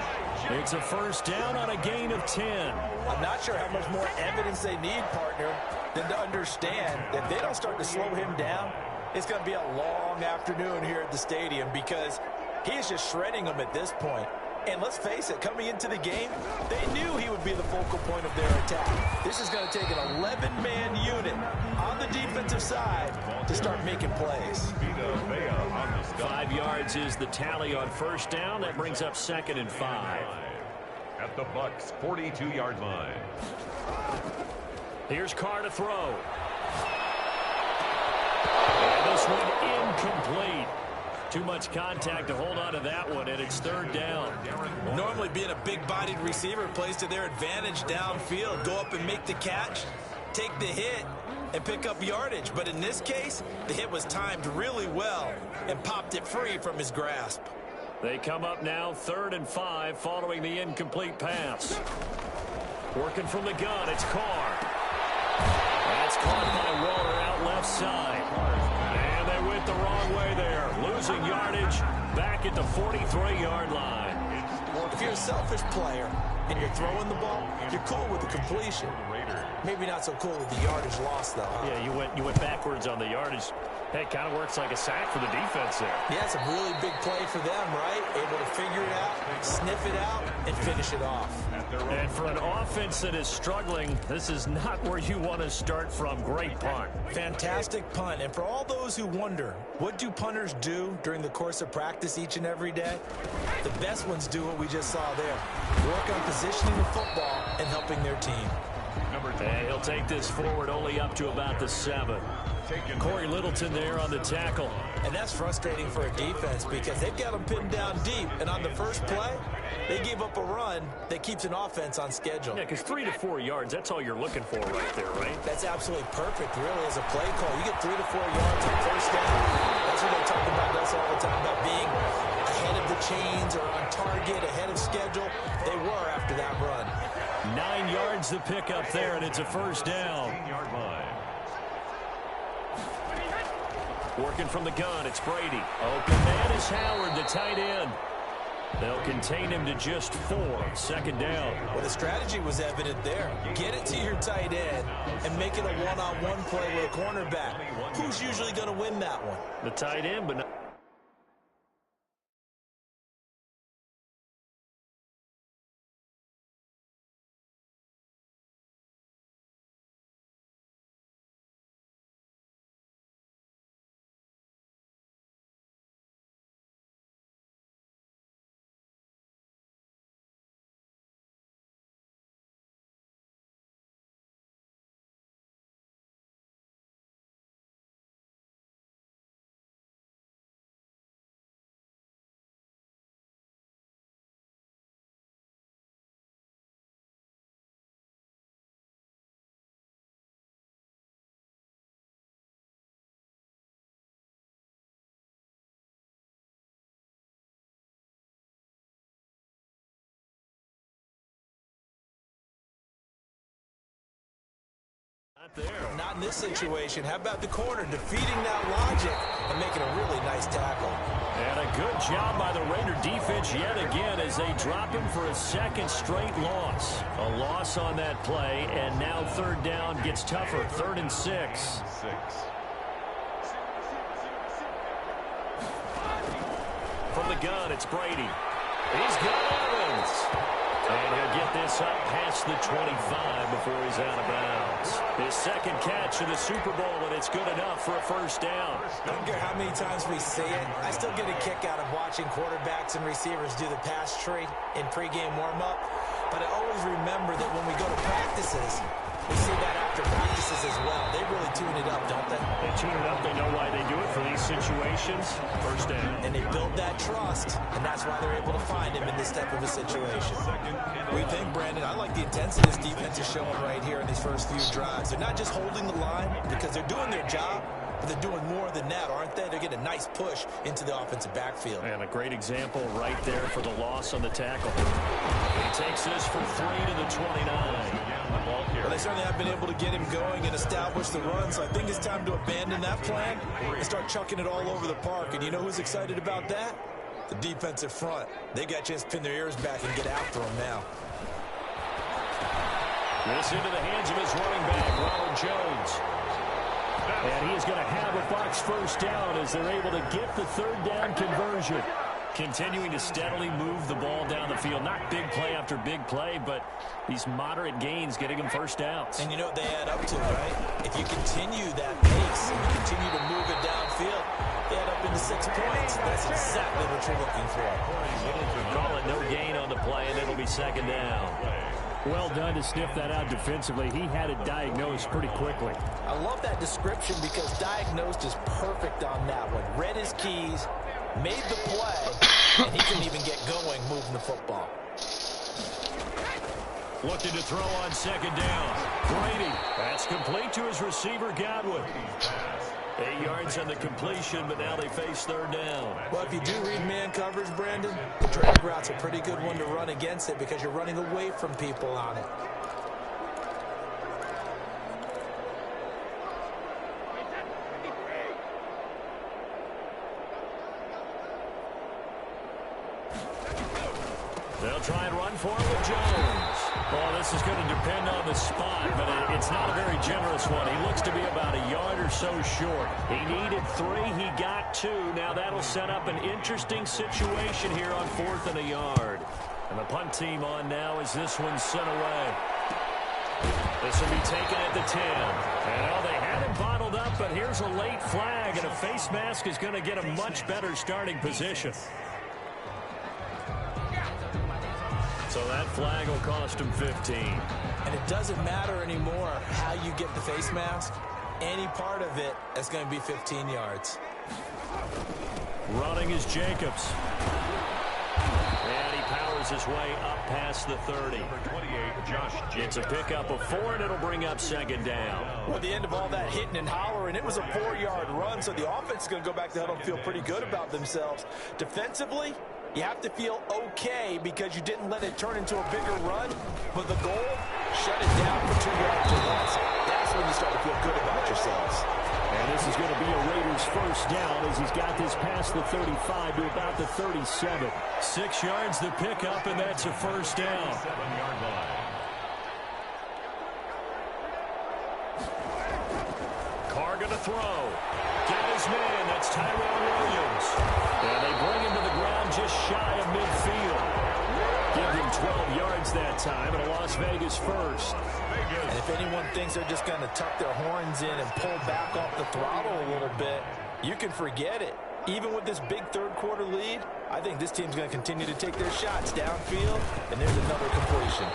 It's a first down on a gain of 10. I'm not sure how much more evidence they need, partner, than to understand that if they don't start to slow him down, it's going to be a long afternoon here at the stadium because he's just shredding them at this point. And let's face it, coming into the game, they knew he would be the focal point of their attack. This is going to take an 11-man unit on the defensive side to start making plays. 5 yards is the tally on first down. That brings up 2nd and 5. At the Bucs' 42-yard line. Here's Carr to throw. And this one incomplete. Too much contact to hold on to that one, and it's 3rd down. Normally being a big-bodied receiver plays to their advantage downfield. Go up and make the catch, take the hit, and pick up yardage. But in this case, the hit was timed really well and popped it free from his grasp. They come up now 3rd and 5 following the incomplete pass. Working from the gun, it's Carr. That's caught by Waller out left side. And they went the wrong way there. Losing yardage back at the 43-yard line. If you're a selfish player and you're throwing the ball, you're cool with the completion. Maybe not so cool with the yardage loss, though. Huh? Yeah, you went backwards on the yardage. Hey, it kind of works like a sack for the defense there. Yeah, it's a really big play for them, right? Able to figure it out, sniff it out, and finish it off. And for an offense that is struggling, this is not where you want to start from. Great punt. Fantastic punt. And for all those who wonder, what do punters do during the course of practice each and every day? The best ones do what we just saw there. Work on positioning the football and helping their team. And he'll take this forward only up to about the 7. Corey Littleton there on the tackle. And that's frustrating for a defense because they've got them pinned down deep. And on the first play, they gave up a run that keeps an offense on schedule. Yeah, because 3 to 4 yards, that's all you're looking for right there, right? That's absolutely perfect, really, as a play call. You get 3 to 4 yards on first down, That's what they talk about us all the time, about being ahead of the chains or on target, ahead of schedule. They were after that run. 9 yards to pick up there, and it's a first down. Working from the gun, it's Brady. Open man is Howard, the tight end. They'll contain him to just 4. Second down. Well, the strategy was evident there. Get it to your tight end and make it a one-on-one play with a cornerback. Who's usually going to win that one? The tight end, but not. There. Not in this situation. How about the corner defeating that logic and making a really nice tackle? And a good job by the Raider defense yet again as they drop him for a second straight loss. A loss on that play, and now third down gets tougher. 3rd and 6. From the gun, it's Brady. He's got Evans. And he'll get this up past the 25 before he's out of bounds. His second catch in the Super Bowl, and it's good enough for a first down. I don't care how many times we see it. I still get a kick out of watching quarterbacks and receivers do the pass tree in pregame warm-up. But I always remember that when we go to practices, we see that after practices as well. They really tune it up, don't they? They tune it up. They know why they do it for these situations. First down. And they build that trust, and that's why they're able to find him in this type of a situation. We think, Brandon, I like the intensity this defense is showing right here in these first few drives. They're not just holding the line because they're doing their job, but they're doing more than that, aren't they? They're getting a nice push into the offensive backfield. And a great example right there for the loss on the tackle. He takes this from 3 to the 29. Well, they certainly have been able to get him going and establish the run, so I think it's time to abandon that plan and start chucking it all over the park. And you know who's excited about that? The defensive front. They got a chance to pin their ears back and get after him now. This into the hands of his running back, Ronald Jones. And he is going to have a box first down as they're able to get the third down conversion. Continuing to steadily move the ball down the field. Not big play after big play, but these moderate gains getting them first downs. And you know what they add up to, right? If you continue that pace and you continue to move it downfield, they add up into 6 points. That's exactly what you're looking for. Call it no gain on the play, and it'll be second down. Well done to sniff that out defensively. He had it diagnosed pretty quickly. I love that description because diagnosed is perfect on that one. Read his keys, made the play, and he couldn't even get going moving the football. Looking to throw on second down. Brady. That's complete to his receiver, Godwin. 8 yards on the completion, but now they face third down. Well, if you do read man coverage, Brandon, the drag route's a pretty good one to run against it because you're running away from people on it. They'll try and run for it with Jones. Well, this is going to depend on the spot, but it's not a very generous one. He looks to be about a yard or so short. He needed 3. He got 2. Now that'll set up an interesting situation here on 4th and a yard. And the punt team on now as this one's sent away. This will be taken at the 10. And they had him bottled up, but here's a late flag, and a face mask is going to get a much better starting position. So that flag will cost him 15. And it doesn't matter anymore how you get the face mask. Any part of it is going to be 15 yards. Running is Jacobs. And he powers claws his way up past the 30. Number 28, Josh Jacobs. It's a pickup of 4, and it'll bring up second down. Well, at the end of all that hitting and hollering, it was a 4-yard run, so the offense is going to go back to the huddle and feel pretty good about themselves. Defensively, you have to feel okay because you didn't let it turn into a bigger run, but the goal, shut it down for 2 yards or less. That's when you start to feel good about yourselves. And this is going to be a Raiders first down as he's got this past the 35 to about the 37. 6 yards the pickup, and that's a first down. 7-yard line. Carr going to throw. Got his man. That's Tyrell Williams. And they bring him to the ground just shy of midfield. Give him 12 yards that time, and a Las Vegas first. And if anyone thinks they're just going to tuck their horns in and pull back off the throttle a little bit, you can forget it. Even with this big third-quarter lead, I think this team's going to continue to take their shots downfield, and there's another completion.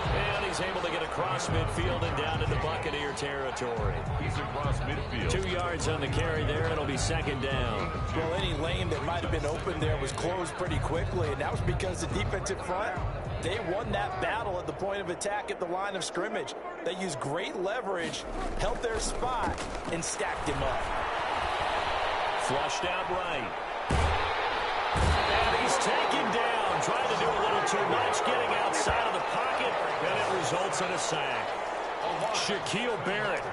And he's able to get across midfield and down into Buccaneer territory. He's across midfield. 2 yards on the carry there. It'll be second down. Well, any lane that might have been open there was closed pretty quickly, and that was because the defensive front, they won that battle at the point of attack at the line of scrimmage. They used great leverage, held their spot, and stacked him up. Flushed out right. And he's taken down, trying to do a little too much, getting outside of the pocket, and it results in a sack. Shaquille Barrett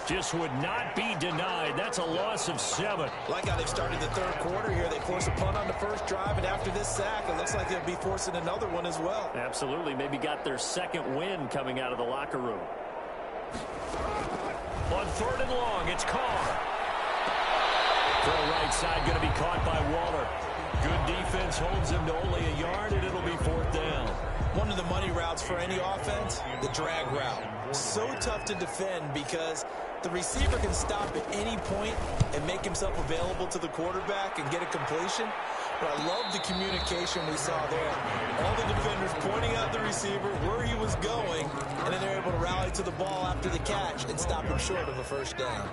just would not be denied. That's a loss of 7. Like how they've started the third quarter here. They force a punt on the first drive, and after this sack, it looks like they'll be forcing another one as well. Absolutely. Maybe got their second win coming out of the locker room. On 3rd and long, it's Carr. Throw right side, going to be caught by Waller. Good defense holds him to only a yard, and it'll be 4th down. One of the money routes for any offense, the drag route. So tough to defend because the receiver can stop at any point and make himself available to the quarterback and get a completion. But I love the communication we saw there. All the defenders pointing out the receiver where he was going, and then they're able to rally to the ball after the catch and stop him short of a first down.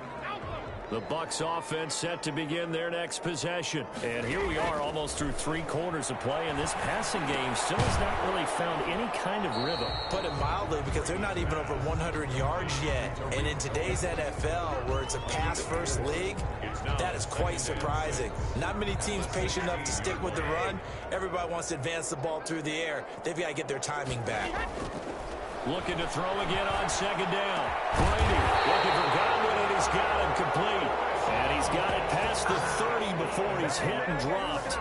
The Bucs offense set to begin their next possession. And here we are almost through 3 quarters of play, and this passing game still has not really found any kind of rhythm. Put it mildly, because they're not even over 100 yards yet. And in today's NFL, where it's a pass-first league, that is quite surprising. Not many teams patient enough to stick with the run. Everybody wants to advance the ball through the air. They've got to get their timing back. Looking to throw again on second down. Brady looking for Godwin, and he's got him complete. And he's got it past the 30 before he's hit and dropped.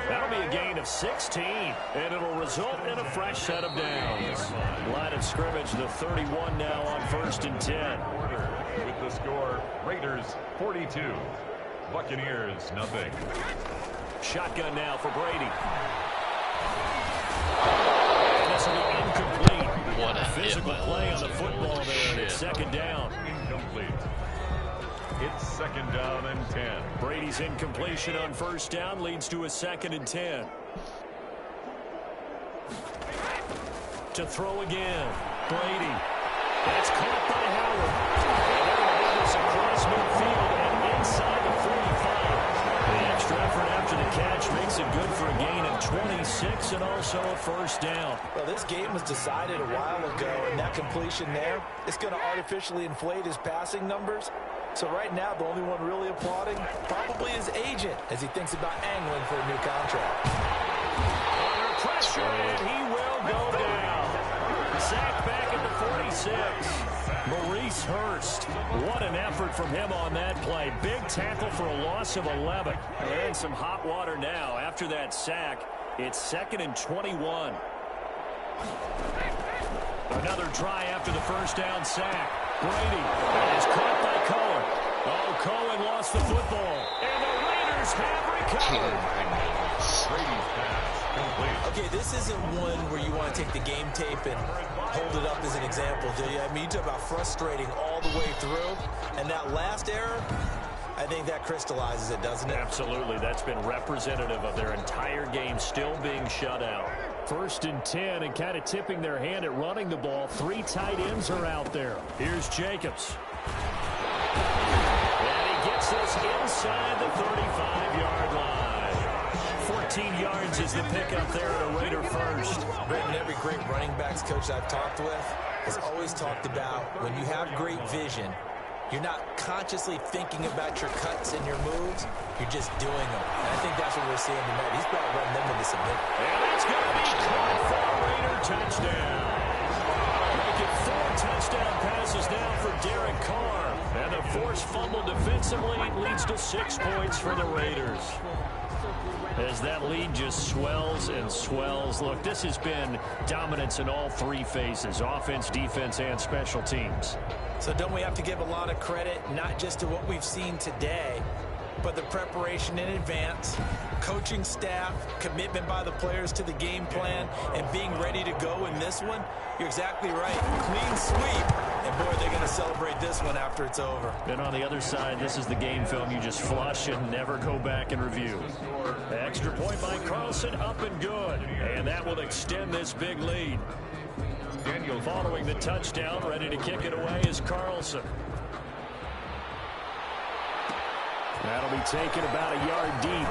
That'll be a gain of 16, and it'll result in a fresh set of downs. Line of scrimmage, the 31 now on 1st and 10. With the score, Raiders 42, Buccaneers 0. Shotgun now for Brady. And this will be incomplete. What a physical hit by play on Lawrence. the football there, and it's second down. Incomplete. It's 2nd down and 10. Brady's incompletion on 1st down leads to a 2nd and 10. To throw again. Brady. That's caught by Howard. And they're going to move this across midfield and inside the 45. The extra effort after the catch makes it good for a gain of 26 and also a first down. Well, this game was decided a while ago, and that completion there, it's going to artificially inflate his passing numbers. So right now, the only one really applauding probably his agent as he thinks about angling for a new contract. Under pressure, and he will go down. Sacked back at the 46. Maurice Hurst. What an effort from him on that play. Big tackle for a loss of 11. They're in some hot water now. After that sack, it's 2nd and 21. Another try after the first down sack. Brady is caught by Cohen. Oh, Cohen lost the football. And the Raiders have recovered. Brady's pass complete. Okay, this isn't one where you want to take the game tape and hold it up as an example, do you? I mean, you talk about frustrating all the way through. And that last error, I think that crystallizes it, doesn't it? Absolutely. That's been representative of their entire game still being shut out. 1st and 10, and kind of tipping their hand at running the ball. 3 tight ends are out there. Here's Jacobs. And he gets this inside the 35-yard line. 14 yards is the pickup there at a Raider first. Britton, every great running backs coach I've talked with has always talked about when you have great vision, you're not consciously thinking about your cuts and your moves. You're just doing them. And I think that's what we're seeing tonight. He's about running them into submit. And that's going to be caught for a Raider touchdown. Making 4 touchdown passes now for Derek Carr. And the forced fumble defensively leads to 6 points for the Raiders. As that lead just swells and swells. Look, this has been dominance in all 3 phases, offense, defense, and special teams. So don't we have to give a lot of credit, not just to what we've seen today, but the preparation in advance, coaching staff, commitment by the players to the game plan, and being ready to go in this one? You're exactly right. Clean sweep. And, boy, they're going to celebrate this one after it's over. And on the other side, this is the game film you just flush and never go back and review. Extra point by Carlson, up and good. And that will extend this big lead. Daniel following the touchdown, ready to kick it away is Carlson. That'll be taken about a yard deep.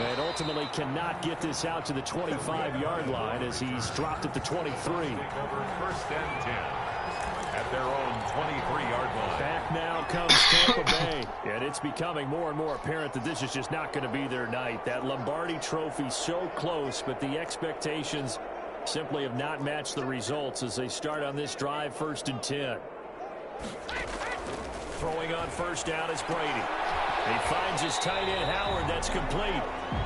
And ultimately cannot get this out to the 25-yard line as he's dropped at the 23. First and 10 at their own 23-yard line. Back now comes Tampa Bay. And it's becoming more and more apparent that this is just not going to be their night. That Lombardi trophy so close, but the expectations simply have not matched the results as they start on this drive, 1st and 10. Throwing on first down is Brady. He finds his tight end, Howard. That's complete.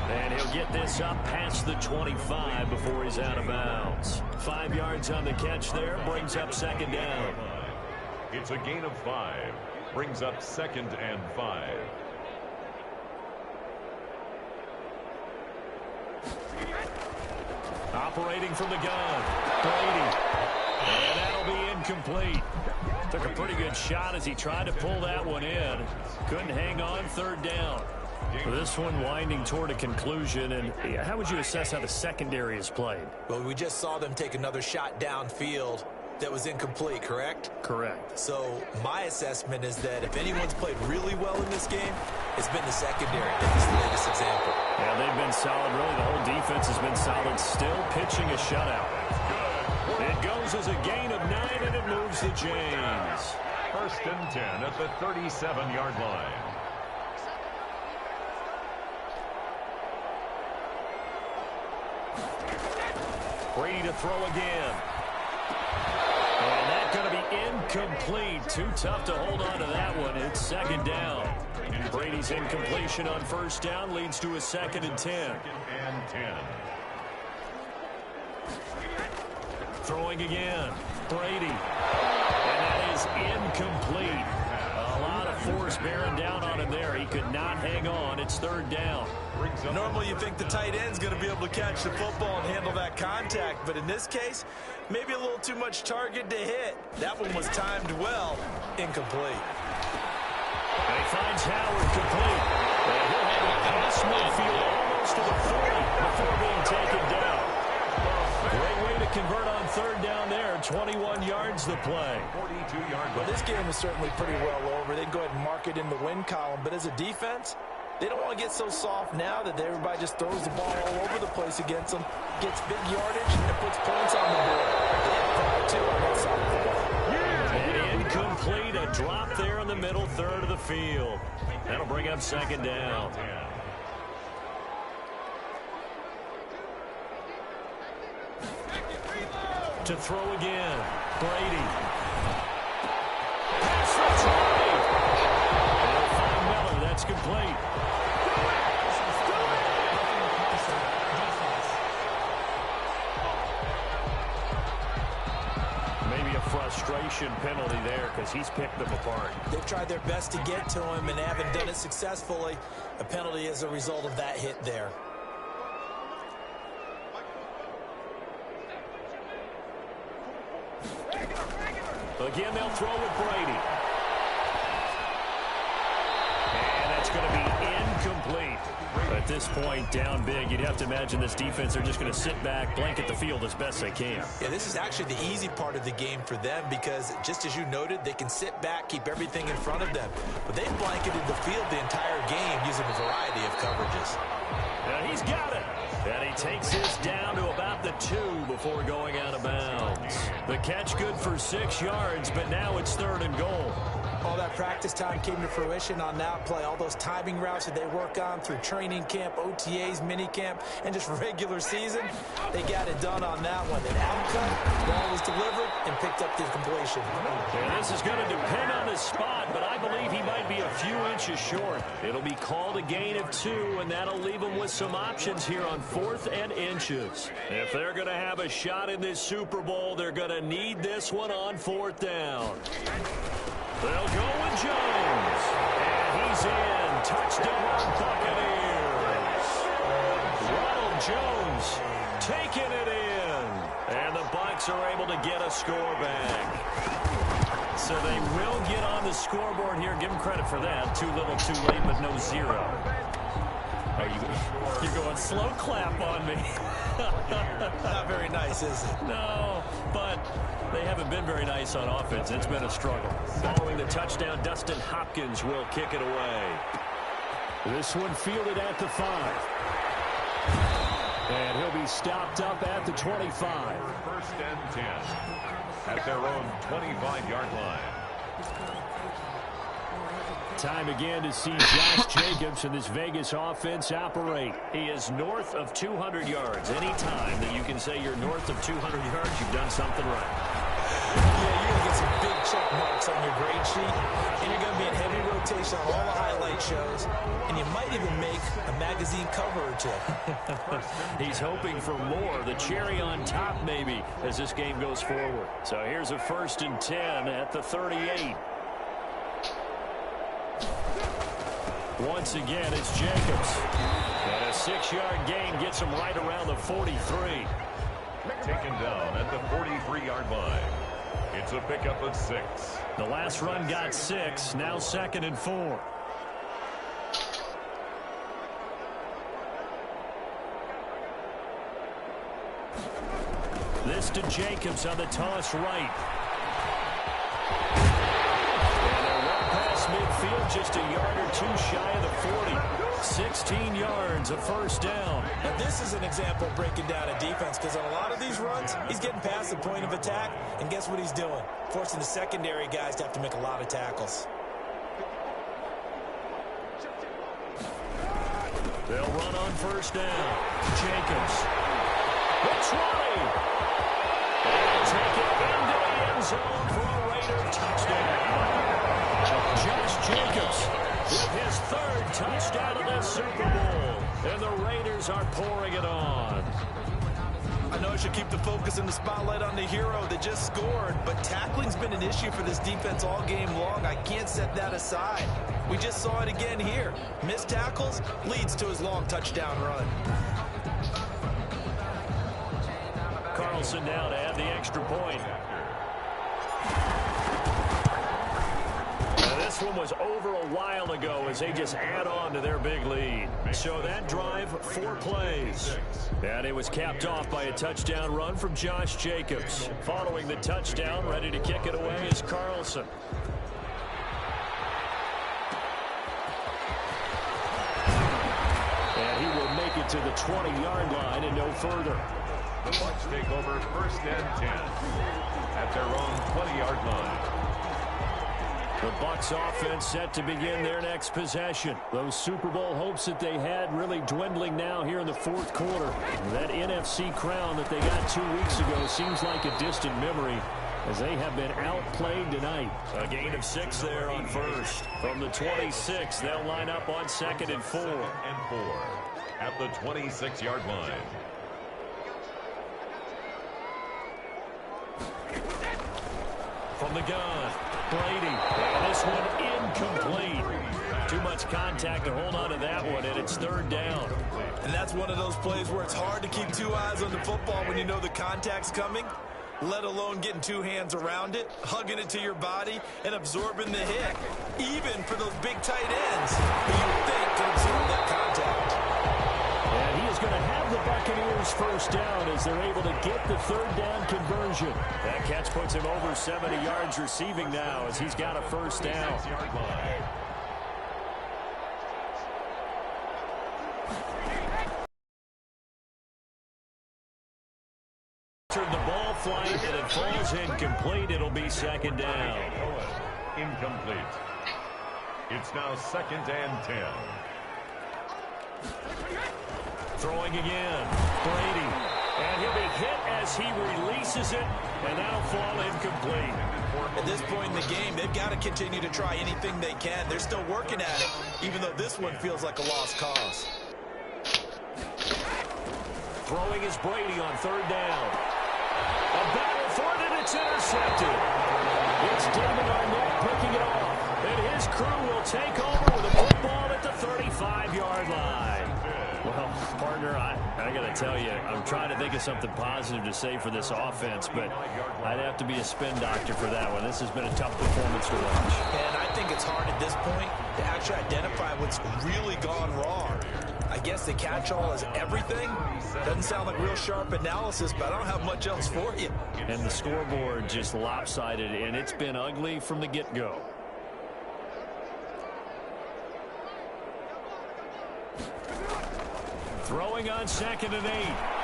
And he'll get this up past the 25 before he's out of bounds. 5 yards on the catch there. Brings up 2nd down. It's a gain of 5. Brings up 2nd and 5. Operating from the gun. Brady. And that'll be incomplete. Took a pretty good shot as he tried to pull that one in. Couldn't hang on, 3rd down. This one winding toward a conclusion. And how would you assess how the secondary has played? Well, we just saw them take another shot downfield that was incomplete, correct? Correct. So my assessment is that if anyone's played really well in this game, it's been the secondary. This is the latest example. Yeah, they've been solid. Really, the whole defense has been solid. Still pitching a shutout. It goes as a gain of 9, and it moves to James. 1st and 10 at the 37-yard line. Brady to throw again. And that's going to be incomplete. Too tough to hold on to that one. It's 2nd down. Brady's incompletion on 1st down leads to a 2nd and 10. 2nd and 10. Throwing again. Brady. And that is incomplete. A lot of force bearing down on him there. He could not hang on. It's 3rd down. Normally you think the tight end's going to be able to catch the football and handle that contact, but in this case, maybe a little too much target to hit. That one was timed well. Incomplete. And he finds Howard complete. And he'll have it past midfield almost to the 40 before being taken down. Great way to convert on 3rd down there. 21 yards the play. 42-yard. Well, this game is certainly pretty well over. They can go ahead and mark it in the win column, but as a defense, they don't want to get so soft now that everybody just throws the ball all over the place against them, gets big yardage, and puts points on the board. They have power, too, on that side of the ball. And incomplete, a drop there in the middle third of the field. That'll bring up 2nd down. To throw again, Brady. Pass rush right. And they'll find Miller. That's complete. Maybe a frustration penalty there because he's picked them apart. They've tried their best to get to him and haven't done it successfully. A penalty as a result of that hit there. Again, they'll throw with Brady. And that's going to be incomplete. A this point, down big, you'd have to imagine this defense are just going to sit back, blanket the field as best they can. Yeah, this is actually the easy part of the game for them because, just as you noted, they can sit back, keep everything in front of them. But they've blanketed the field the entire game using a variety of coverages. And he's got it. And he takes his down to about the 2 before going out of bounds. The catch good for 6 yards, but now it's 3rd and goal. All that practice time came to fruition on that play. All those timing routes that they work on through training camp, OTAs, minicamp, and just regular season, they got it done on that one. An outcome, ball was delivered, and picked up the completion. And this is going to depend on his spot, but I believe he might be a few inches short. It'll be called a gain of 2, and that'll leave him with some options here on 4th and inches. If they're going to have a shot in this Super Bowl, they're going to need this one on 4th down. They'll go with Jones. And he's in. Touchdown, Buccaneers. Ronald Jones taking it in. And the Bucs are able to get a score back. So they will get on the scoreboard here. Give them credit for that. Too little, too late, but no 0. You're going slow clap on me. Not very nice, is it? No, but they haven't been very nice on offense. It's been a struggle. Following the touchdown, Dustin Hopkins will kick it away. This one fielded at the 5. And he'll be stopped up at the 25. 1st and 10 at their own 25-yard line. Time again to see Josh Jacobs and this Vegas offense operate. He is north of 200 yards. Any time that you can say you're north of 200 yards, you've done something right. Yeah, you're going to get some big check marks on your grade sheet, and you're going to be in heavy rotation on all the highlight shows, and you might even make a magazine cover or 2. He's hoping for more, the cherry on top maybe, as this game goes forward. So here's a 1st and 10 at the 38. Once again, it's Jacobs. And a 6-yard gain gets him right around the 43. Taken down at the 43-yard line. It's a pickup of 6. The last run got 6. Now 2nd and 4. This to Jacobs on the toss right. Midfield just a yard or 2 shy of the 40. 16 yards, a 1st down. Now this is an example of breaking down a defense because on a lot of these runs, he's getting past the point of attack, and guess what he's doing? Forcing the secondary guys to have to make a lot of tackles. They'll run on 1st down. Jacobs. It's running. And take it into the end zone for a Raider touchdown. Josh Jacobs with his 3rd touchdown of this Super Bowl. And the Raiders are pouring it on. I know I should keep the focus and the spotlight on the hero that just scored, but tackling's been an issue for this defense all game long. I can't set that aside. We just saw it again here. Missed tackles leads to his long touchdown run. Carlson now to add the extra point. This one was over a while ago as they just add on to their big lead. So that drive, 4 plays. And it was capped off by a touchdown run from Josh Jacobs. Following the touchdown, ready to kick it away is Carlson. And he will make it to the 20-yard line and no further. The Bucs take over 1st and 10 at their own 20-yard line. The Bucs offense set to begin their next possession. Those Super Bowl hopes that they had really dwindling now here in the 4th quarter. That NFC crown that they got 2 weeks ago seems like a distant memory as they have been outplayed tonight. A gain of 6 there on 1st. From the 26, they'll line up on 2nd and 4. At the 26-yard line. From the gun, Brady. And this one incomplete. Too much contact to hold on to that one, and it's 3rd down. And that's one of those plays where it's hard to keep 2 eyes on the football when you know the contact's coming, let alone getting 2 hands around it, hugging it to your body, and absorbing the hit, even for those big tight ends who you would think could absorb that contact. Buccaneers first down as they're able to get the third down conversion. That catch puts him over 70 yards receiving now as he's got a first down. The ball flight and it falls incomplete. It'll be second down. Incomplete. It's now 2nd and 10. Throwing again. Brady. And he'll be hit as he releases it, and that'll fall incomplete. At this point in the game, they've got to continue to try anything they can. They're still working at it, even though this one feels like a lost cause. Throwing is Brady on third down. A battle for it, and it's intercepted. It's David Arnett picking it off. And his crew will take over with a football at the 35-yard line. Well, partner, I got to tell you, I'm trying to think of something positive to say for this offense, but I'd have to be a spin doctor for that one. This has been a tough performance to watch. And I think it's hard at this point to actually identify what's really gone wrong. I guess the catch-all is everything. Doesn't sound like real sharp analysis, but I don't have much else for you. And the scoreboard just lopsided, and it's been ugly from the get-go. Throwing on 2nd and 8.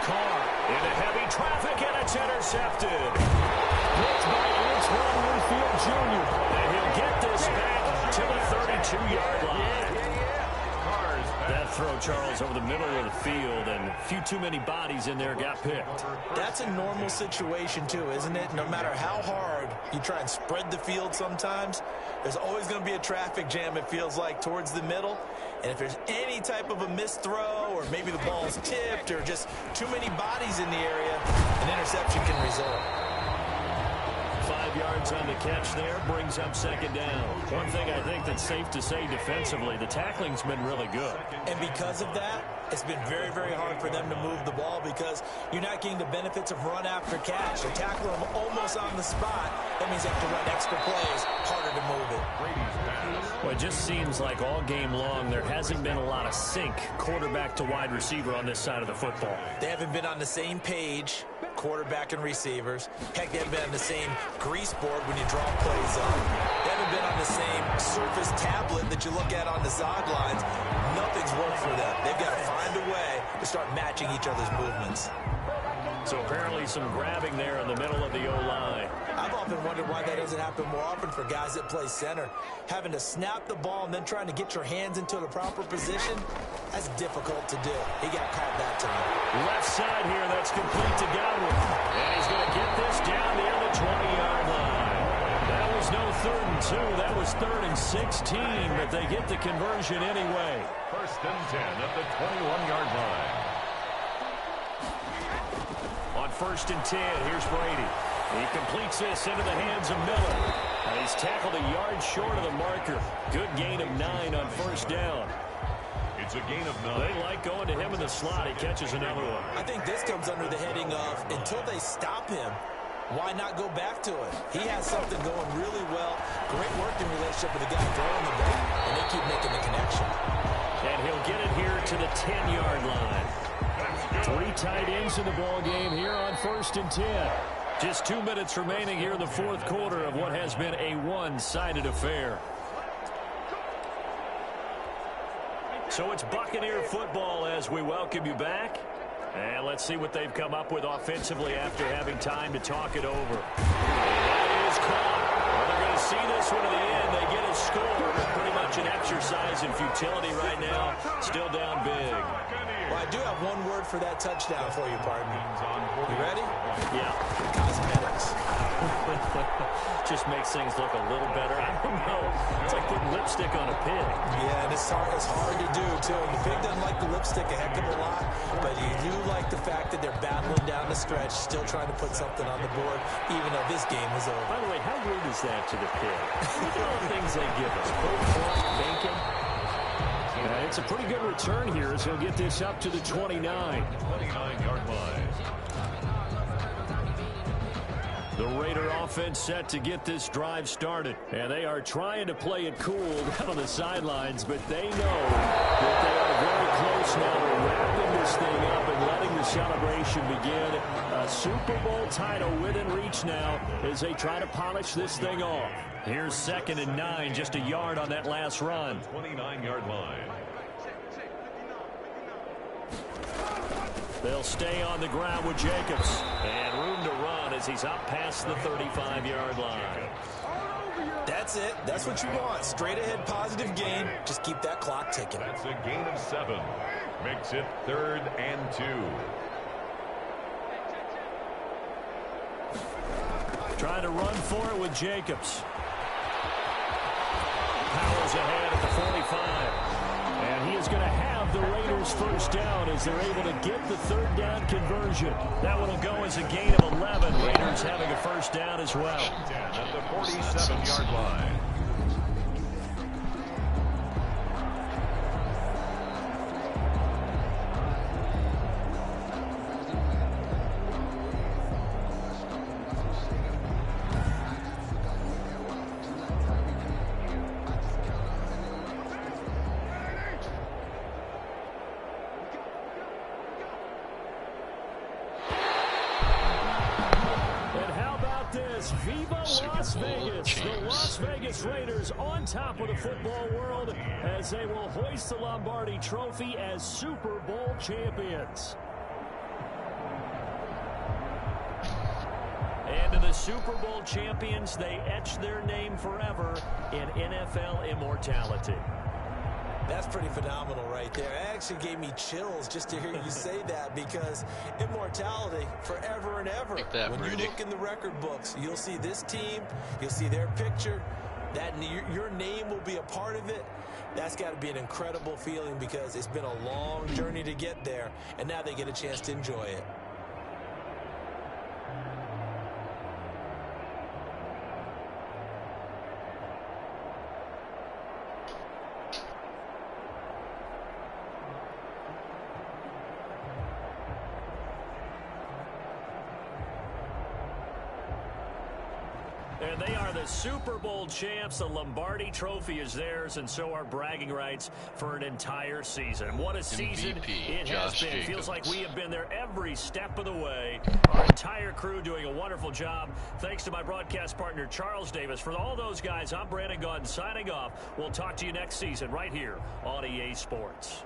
Carr into heavy traffic, and it's intercepted. Blitzed by Antoine Winfield Jr. And he'll get this back to the 32-yard line. That throw, Charles, over the middle of the field, and a few too many bodies in there got picked. That's a normal situation, too, isn't it? No matter how hard you try and spread the field sometimes, there's always going to be a traffic jam, it feels like, towards the middle. And if there's any type of a missed throw, or maybe the ball's tipped, or just too many bodies in the area, an interception can result. 5 yards on the catch there brings up second down. One thing I think that's safe to say defensively, the tackling's been really good. And because of that, it's been very, very hard for them to move the ball because you're not getting the benefits of run after catch. They're tackling them almost on the spot. That means they have to run extra plays, harder to move it. Well, it just seems like all game long there hasn't been a lot of sync quarterback to wide receiver on this side of the football. They haven't been on the same page, quarterback and receivers. Heck, they haven't been on the same grease board when you draw plays up. They haven't been on the same surface tablet that you look at on the sidelines. Nothing's worked for them. They've got to find a way to start matching each other's movements. So apparently some grabbing there in the middle of the O-line. I've often wondered why that doesn't happen more often for guys that play center. Having to snap the ball and then trying to get your hands into the proper position, that's difficult to do. He got caught that time. Left side here, that's complete to Godwin. And he's going to get this down near the 20-yard line. That was no 3rd and 2. That was 3rd and 16, but they get the conversion anyway. 1st and 10 at the 21-yard line. On 1st and 10, here's Brady. He completes this into the hands of Miller. And he's tackled a yard short of the marker. Good gain of 9 on 1st down. It's a gain of 9. They like going to him in the slot. He catches another one. I think this comes under the heading of until they stop him, why not go back to it? He has something going really well. Great working relationship with the guy throwing the ball, and they keep making the connection. And he'll get it here to the 10-yard line. 3 tight ends in the ball game here on 1st and 10. Just 2 minutes remaining here in the 4th quarter of what has been a one-sided affair. So it's Buccaneer football as we welcome you back. And let's see what they've come up with offensively after having time to talk it over. That is caught. Well, they're going to see this one to the end. They get a score. Pretty much an exercise in futility right now. Still down big. Well, I do have one word for that touchdown for you, partner. You ready? Yeah. Cosmetics. Just makes things look a little better. I don't know. It's like putting lipstick on a pig. Yeah, and it's hard to do, too. The pig doesn't like the lipstick a heck of a lot, but you do like the fact that they're battling down the stretch, still trying to put something on the board, even though this game is over. By the way, how rude is that to the pig? Look at all the things they give us. Pork, bacon. It's a pretty good return here as he'll get this up to the 29. 29-yard line. The Raider offense set to get this drive started. And they are trying to play it cool down on the sidelines, but they know that they are very close now to wrapping this thing up and letting the celebration begin. A Super Bowl title within reach now as they try to polish this thing off. Here's 2nd and 9, just a yard on that last run. 29-yard line. They'll stay on the ground with Jacobs. And room to run as he's up past the 35-yard line. That's it. That's what you want. Straight ahead positive gain. Just keep that clock ticking. That's a gain of 7. Makes it 3rd and 2. Trying to run for it with Jacobs. Powers ahead at the 45. And he is going to have the Raiders first down as they're able to get the 3rd down conversion. That one will go as a gain of 11. Raiders having a first down as well. At the 47-yard line. Viva Las Vegas! The Las Vegas Raiders on top of the football world as they will hoist the Lombardi Trophy as Super Bowl champions. And to the Super Bowl champions, they etch their name forever in NFL immortality. That's pretty phenomenal right there. It actually gave me chills just to hear you say that, because immortality forever and ever. When you look in the record books, you'll see this team, you'll see their picture, that your name will be a part of it. That's got to be an incredible feeling, because it's been a long journey to get there, and now they get a chance to enjoy it. And they are the Super Bowl champs. The Lombardi Trophy is theirs, and so are bragging rights for an entire season. And what a season it has been. Feels like we have been there every step of the way. Our entire crew doing a wonderful job. Thanks to my broadcast partner, Charles Davis. For all those guys, I'm Brandon Gaudin signing off. We'll talk to you next season right here on EA Sports.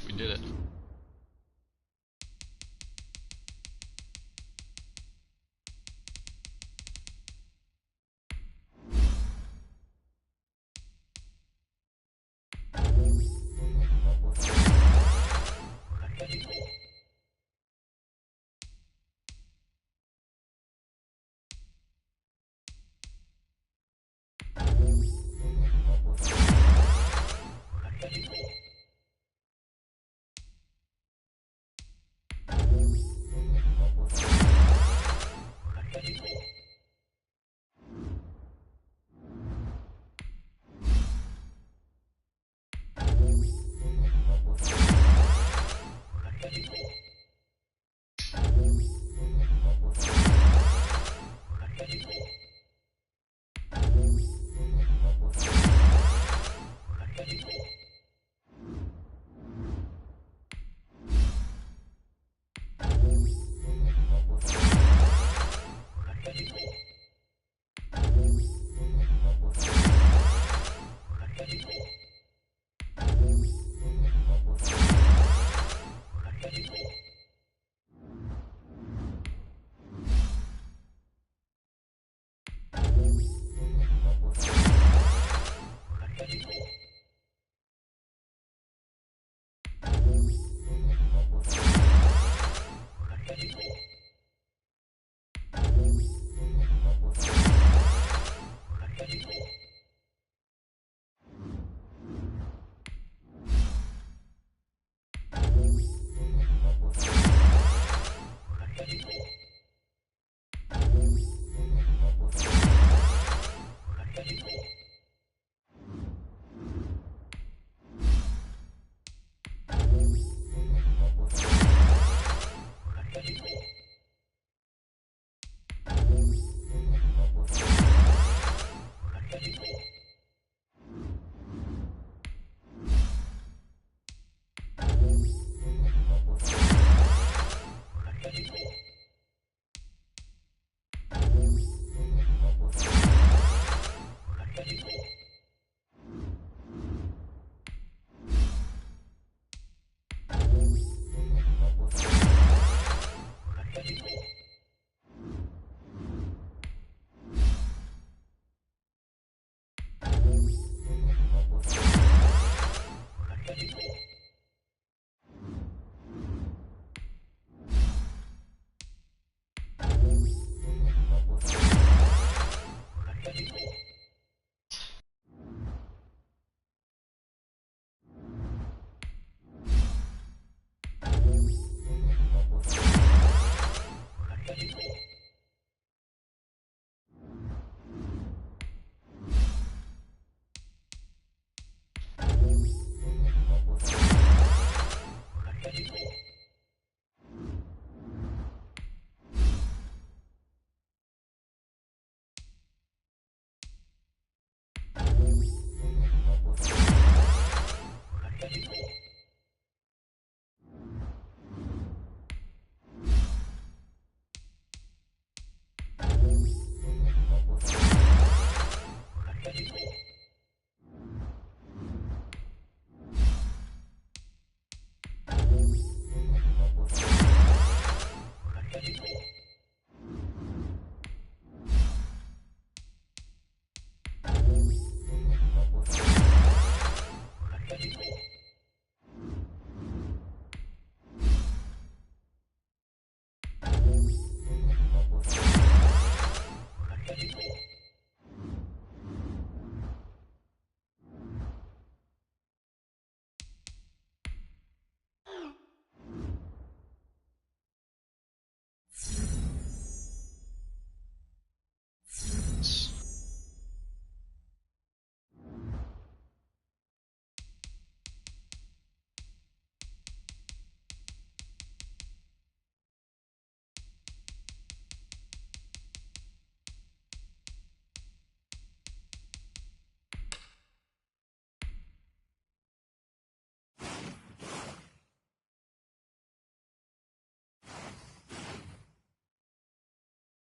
We did it.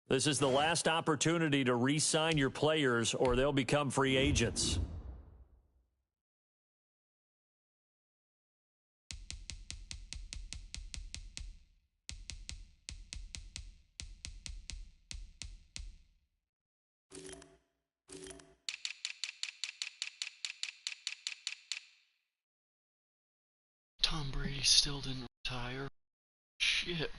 This is the last opportunity to re-sign your players or they'll become free agents. Tom Brady still didn't retire. Shit.